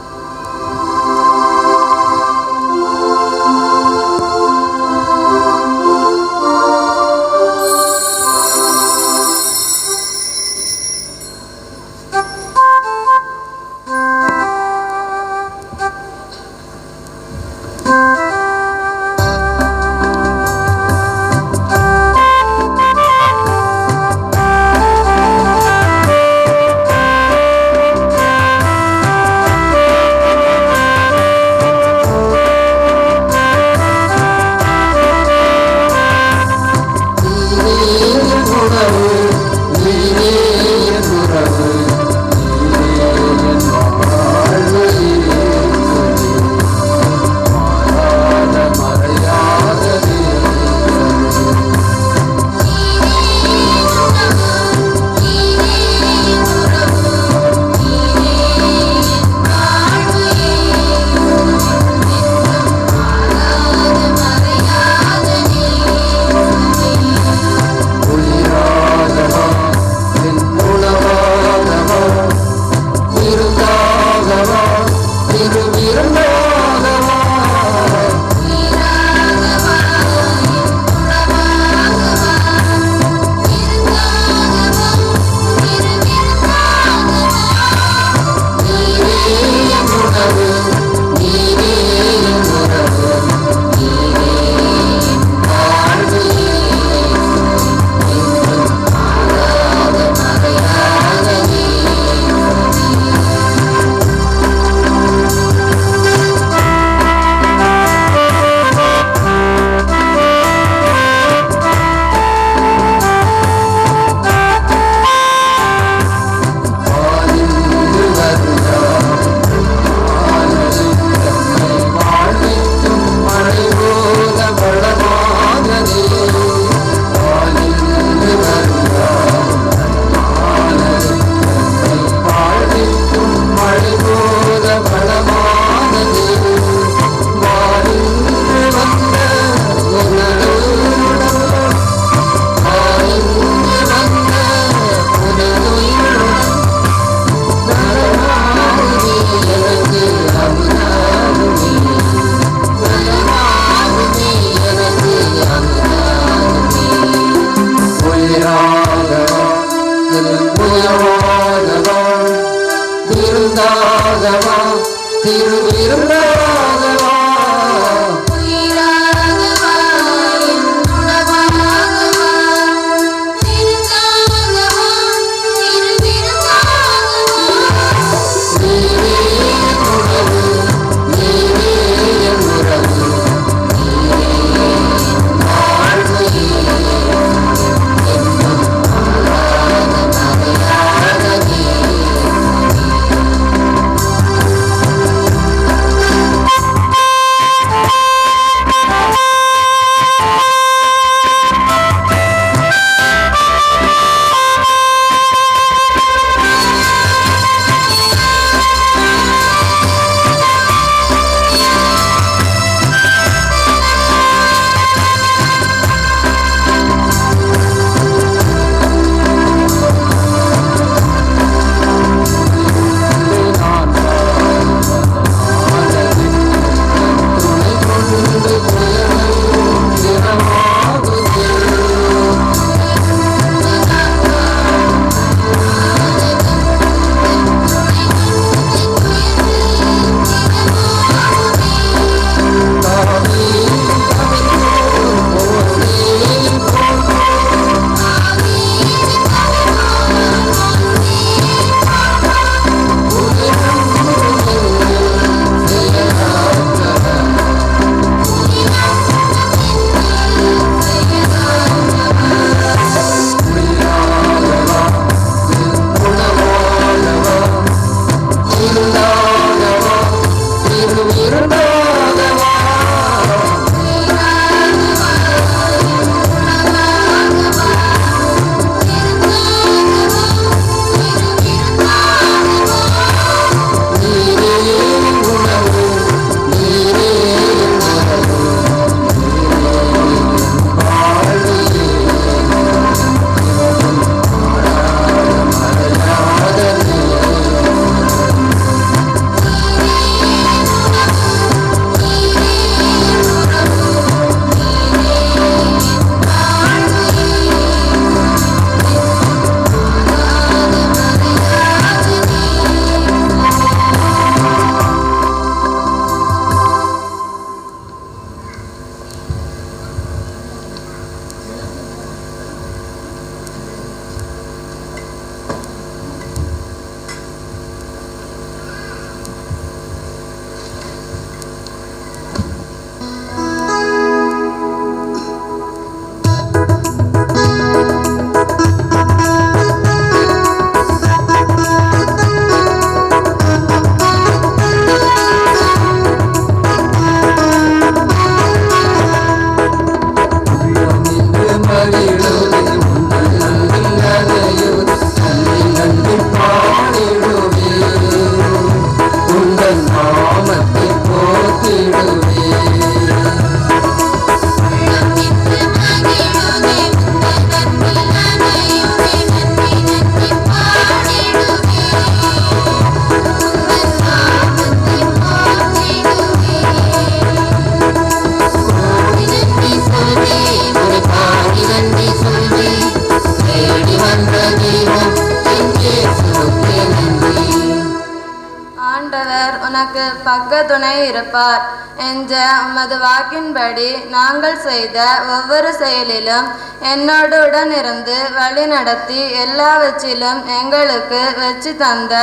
இருப்பார் என்ற உமது வாக்கின்படி நாங்கள் செய்த ஒவ்வொரு செயலிலும் என்னோடு உடனிருந்து வழி நடத்தி எல்லாவற்றிலும் எங்களுக்கு வெற்றி தந்த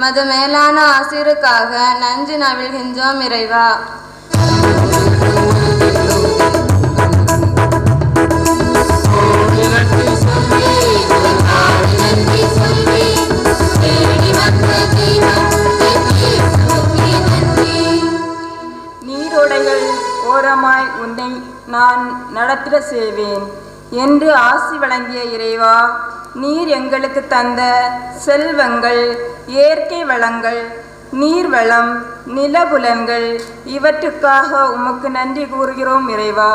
மது மேலான ஆசிருக்காக நன்றி நவிழ்கின்றோம் இறைவா. நீரோடைகள் ஓரமாய் உன்னை நான் நடத்திட செய்வேன் என்று ஆசி வழங்கிய இறைவா, நீர் எங்களுக்கு தந்த செல்வங்கள், இயற்கை வளங்கள், நீர்வளம், நிலபுலன்கள் இவற்றுக்காக உமக்கு நன்றி கூறுகிறோம் இறைவா.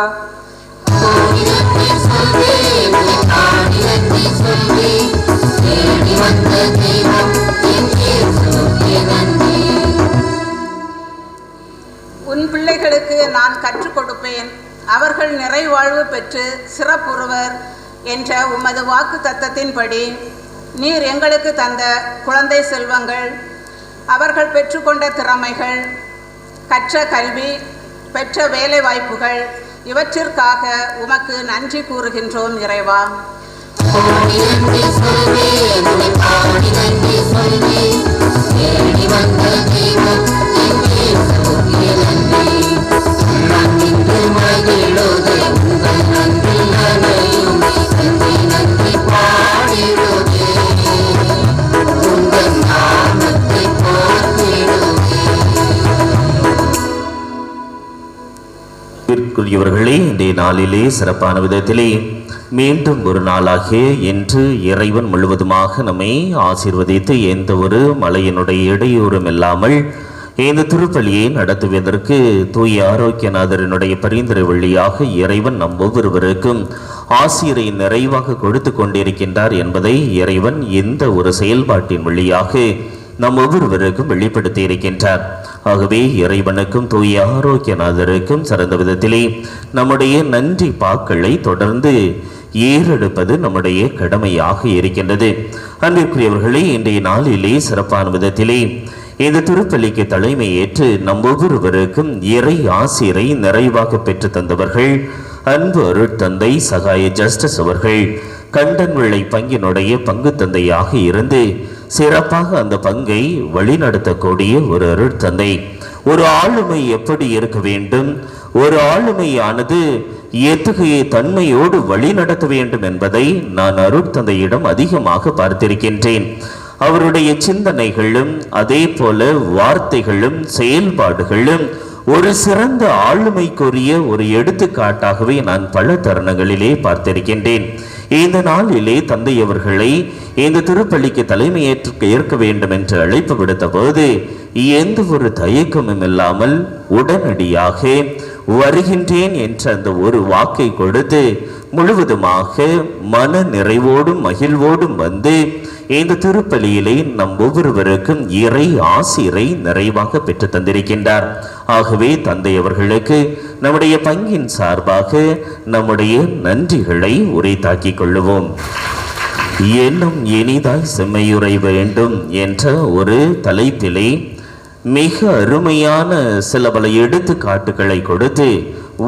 உன் பிள்ளைகளுக்கு நான் கற்றுக் கொடுப்பேன், அவர்கள் நிறைவாழ்வு பெற்று சிறப்புறுவர் என்ற உமது வாக்கு தத்தத்தின்படி நீர் எங்களுக்கு தந்த குழந்தை செல்வங்கள், அவர்கள் பெற்றுக்கொண்ட திறமைகள், கற்ற கல்வி, பெற்ற வேலை வாய்ப்புகள் இவற்றிற்காக உமக்கு நன்றி கூறுகின்றோம் இறைவா. இவர்களே, இன்றைய நாளிலே சிறப்பான விதத்திலே மீண்டும் ஒரு நாளாகிய இன்று இறைவன் முழுவதுமாக நம்மை ஆசீர்வதித்து எந்த ஒரு மலையினுடைய இடையூறும் இல்லாமல் இந்த திருப்பலியை நடத்துவதற்கு தூய ஆரோக்கியநாதரனுடைய பரிந்துரை வழியாக இறைவன் நம் ஒவ்வொருவருக்கும் ஆசிரை நிறைவாக கொடுத்து கொண்டிருக்கின்றார் என்பதை இறைவன் இந்த ஒரு செயல்பாட்டின் வழியாக நம் ஒவ்வொருவருக்கும் வெளிப்படுத்தி இருக்கின்றார். ஆகவே இறைவனுக்கும் தூய ஆரோக்கியநாதருக்கும் சிறந்த விதத்திலே நம்முடைய நன்றி பாக்களை தொடர்ந்து ஏறெடுப்பது நம்முடைய கடமையாக இருக்கின்றது. அன்பிற்குரியவர்களே, இன்றைய நாளிலே சிறப்பான விதத்திலே இந்த திருப்பலிக்கு தலைமை ஏற்று நம் ஒவ்வொருவருக்கும் இறை ஆசிரை நிறைவாக பெற்று தந்தவர்கள் அன்பு அருட்தந்தை சகாய ஜஸ்டிஸ் அவர்கள். கண்டன் விளை பங்கினுடைய பங்கு தந்தையாக இருந்து சிறப்பாக அந்த பங்கை வழிநடத்தக்கூடிய ஒரு அருட்தந்தை. ஒரு ஆளுமை எப்படி இருக்க வேண்டும், ஒரு ஆளுமையானது எத்தகைய தன்மையோடு வழி நடத்த வேண்டும் என்பதை நான் அருட்தந்தையிடம் அதிகமாக பார்த்திருக்கின்றேன். அவருடைய சிந்தனைகளும் அதே போல வார்த்தைகளும் செயல்பாடுகளும் ஒரு சிறந்த ஆளுமைக்குரிய ஒரு எடுத்துக்காட்டாகவே நான் பல தருணங்களிலே பார்த்திருக்கின்றேன். இந்த நாளிலே தந்தை அவர்களை இந்த திருப்பலிக்கு ஏற்க வேண்டும் என்று அழைப்பு விடுத்த போது எந்த ஒரு தயக்கமும் இல்லாமல் உடனடியாக வருகின்றேன் என்ற அந்த ஒரு வாக்கை கொடுத்து முழுவதுமாக மன நிறைவோடும் மகிழ்வோடும் வந்து இந்த திருப்பலியிலே நம் ஒவ்வொருவருக்கும் இறை ஆசிரை நிறைவாக பெற்று தந்திருக்கின்றார். ஆகவே தந்தை அவர்களுக்கு நம்முடைய பங்கின் சார்பாக நம்முடைய நன்றிகளை உரைத்தாக்கிக் கொள்ளுவோம். என்னும் இனிதாய் செம்மையுறை வேண்டும் என்ற ஒரு தலைப்பிலே மிக அருமையான சில பல எடுத்துக்காட்டுகளை கொடுத்து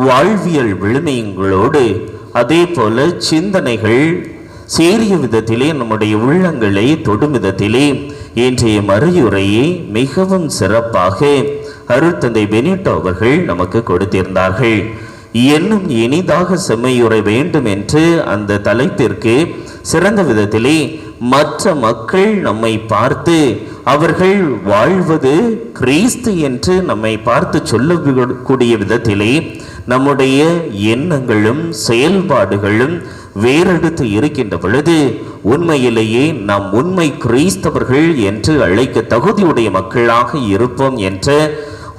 வாழ்வியல் விழுமியங்களோடு அதே போல சிந்தனைகள் சேரிய விதத்திலே நம்முடைய உள்ளங்களை தொடும் விதத்திலே இன்றைய மறையுரையை மிகவும் சிறப்பாக அருட்தந்தை பெனிட்டோ அவர்கள் நமக்கு கொடுத்திருந்தார்கள். என்னும் இனிதாக செம்மையுறை வேண்டும் என்று அந்த தலைப்பிற்கு சிறந்த விதத்திலே மற்ற மக்கள் நம்மை பார்த்து அவர்கள் வாழ்வது கிறிஸ்து என்று நம்மை பார்த்து சொல்லக்கூடிய விதத்திலே நம்முடைய எண்ணங்களும் செயல்பாடுகளும் வேறெடுத்து இருக்கின்ற பொழுது உண்மையிலேயே நாம் உண்மை கிறிஸ்தவர்கள் என்று அழைக்க தகுதியுடைய மக்களாக இருப்போம் என்ற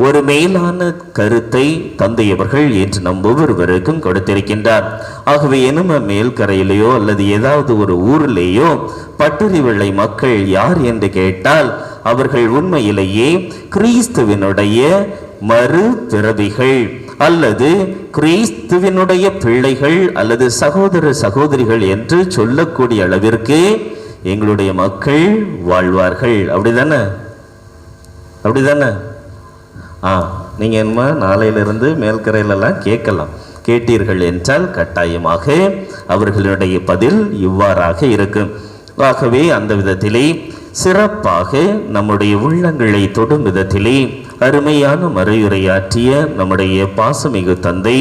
ஒரு மேலான கருத்தை தந்தையவர்கள் என்று நம் ஒவ்வொருவருக்கும் கொடுத்திருக்கின்றார். ஆகவே எனும மேல்கரையிலேயோ அல்லது ஏதாவது ஒரு ஊரிலேயோ பட்டறி வெள்ளை மக்கள் யார் என்று கேட்டால் அவர்கள் உண்மையிலேயே கிறிஸ்துவினுடைய மறு பிறவிகள் அல்லது கிறிஸ்துவினுடைய பிள்ளைகள் அல்லது சகோதர சகோதரிகள் என்று சொல்லக்கூடிய அளவிற்கு எங்களுடைய மக்கள் வாழ்வார்கள். அப்படிதானே? நீங்கள் என்ன நாளையிலிருந்து மேல்கரையிலெல்லாம் கேட்கலாம். கேட்டீர்கள் என்றால் கட்டாயமாக அவர்களுடைய பதில் இவ்வாறாக இருக்கும். ஆகவே அந்த விதத்திலே சிறப்பாக நம்முடைய உள்ளங்களை தொடும் விதத்திலே அருமையான மறையுரையாற்றிய நம்முடைய பாசமிகு தந்தை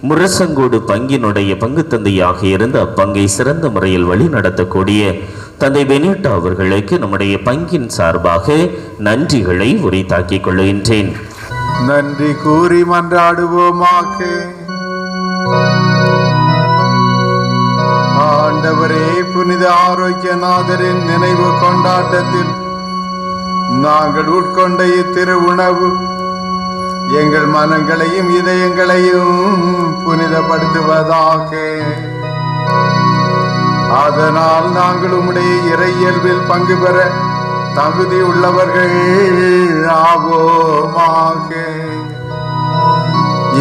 முரசங்கோடு பங்கினுடைய பங்கு தந்தையாக இருந்து அப்பங்கை சிறந்த முறையில் வழி நடத்தக்கூடிய தந்தை பெனிட்டோ அவர்களுக்கு நம்முடைய பங்கின் சார்பாக நன்றிகளை உரித்தாக்கிக் கொள்கின்றேன். நன்றி கூறி மன்றாடுவோமாக. ஆண்டவரே, புனித ஆரோக்கியநாதரின் நினைவு கொண்டாட்டத்தில் நாங்கள் உட்கொண்ட இத்திரு உணவு எங்கள் மனங்களையும் இதயங்களையும் புனிதப்படுத்துவதாக. அதனால் நாங்கள் உம்முடைய இறையியல்பில் பங்கு பெற தகுதி உள்ளவர்கள் ஆவோமாக.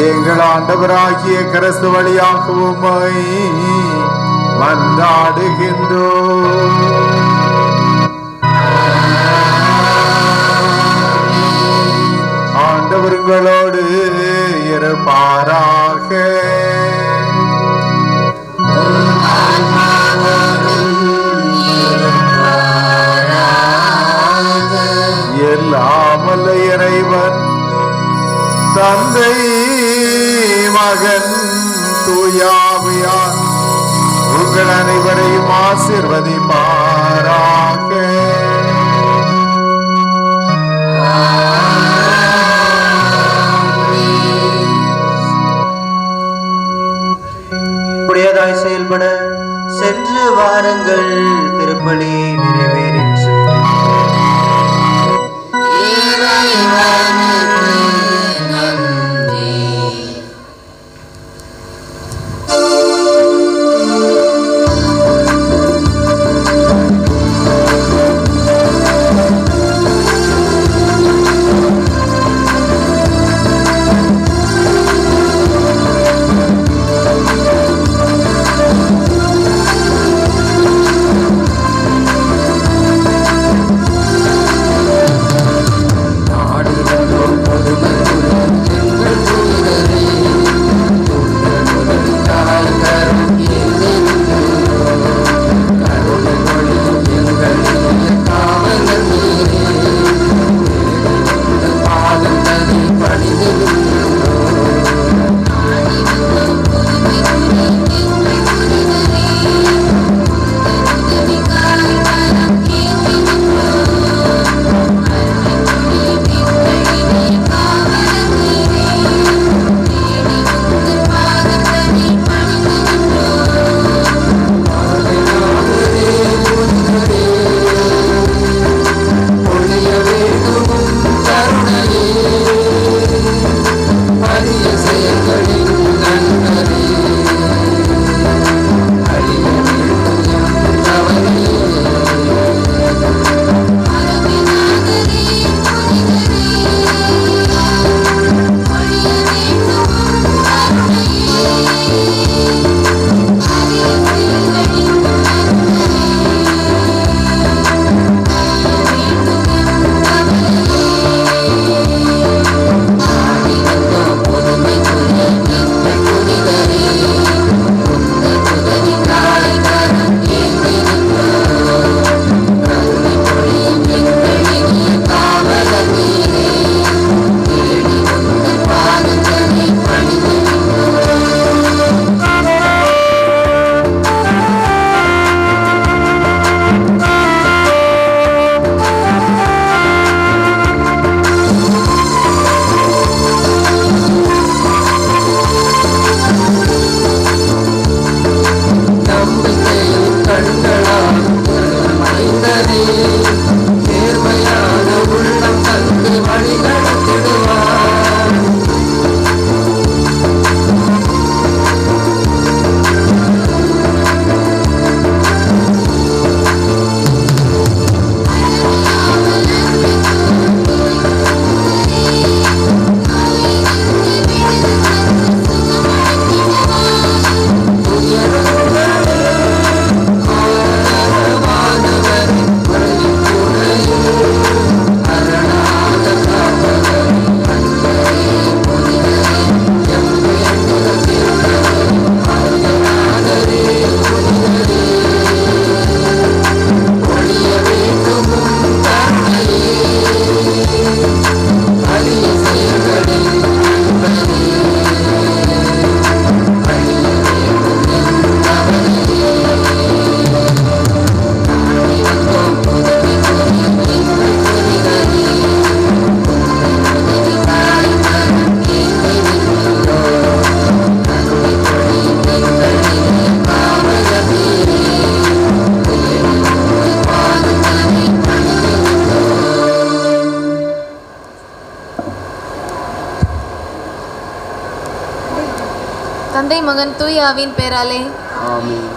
எங்கள் ஆண்டவராகிய கிறிஸ்து வழியாக உம்மை மன்றாடுகின்றோம். ஆண்டவர்களோடு இருப்பாராக. எல்லாம் வல்ல இறைவன் தந்தை மகன் தூயாவியார் உங்கள் அனைவரையும் ஆசீர்வதிப்பாராக. உடையதாய் செயல்பட சென்று வாருங்கள். திருப்பலி நிறைவேறிற்று. நாடி வந்தோம் தந்தை மகன் தூய ஆவியின் பேராலே ஆமென்.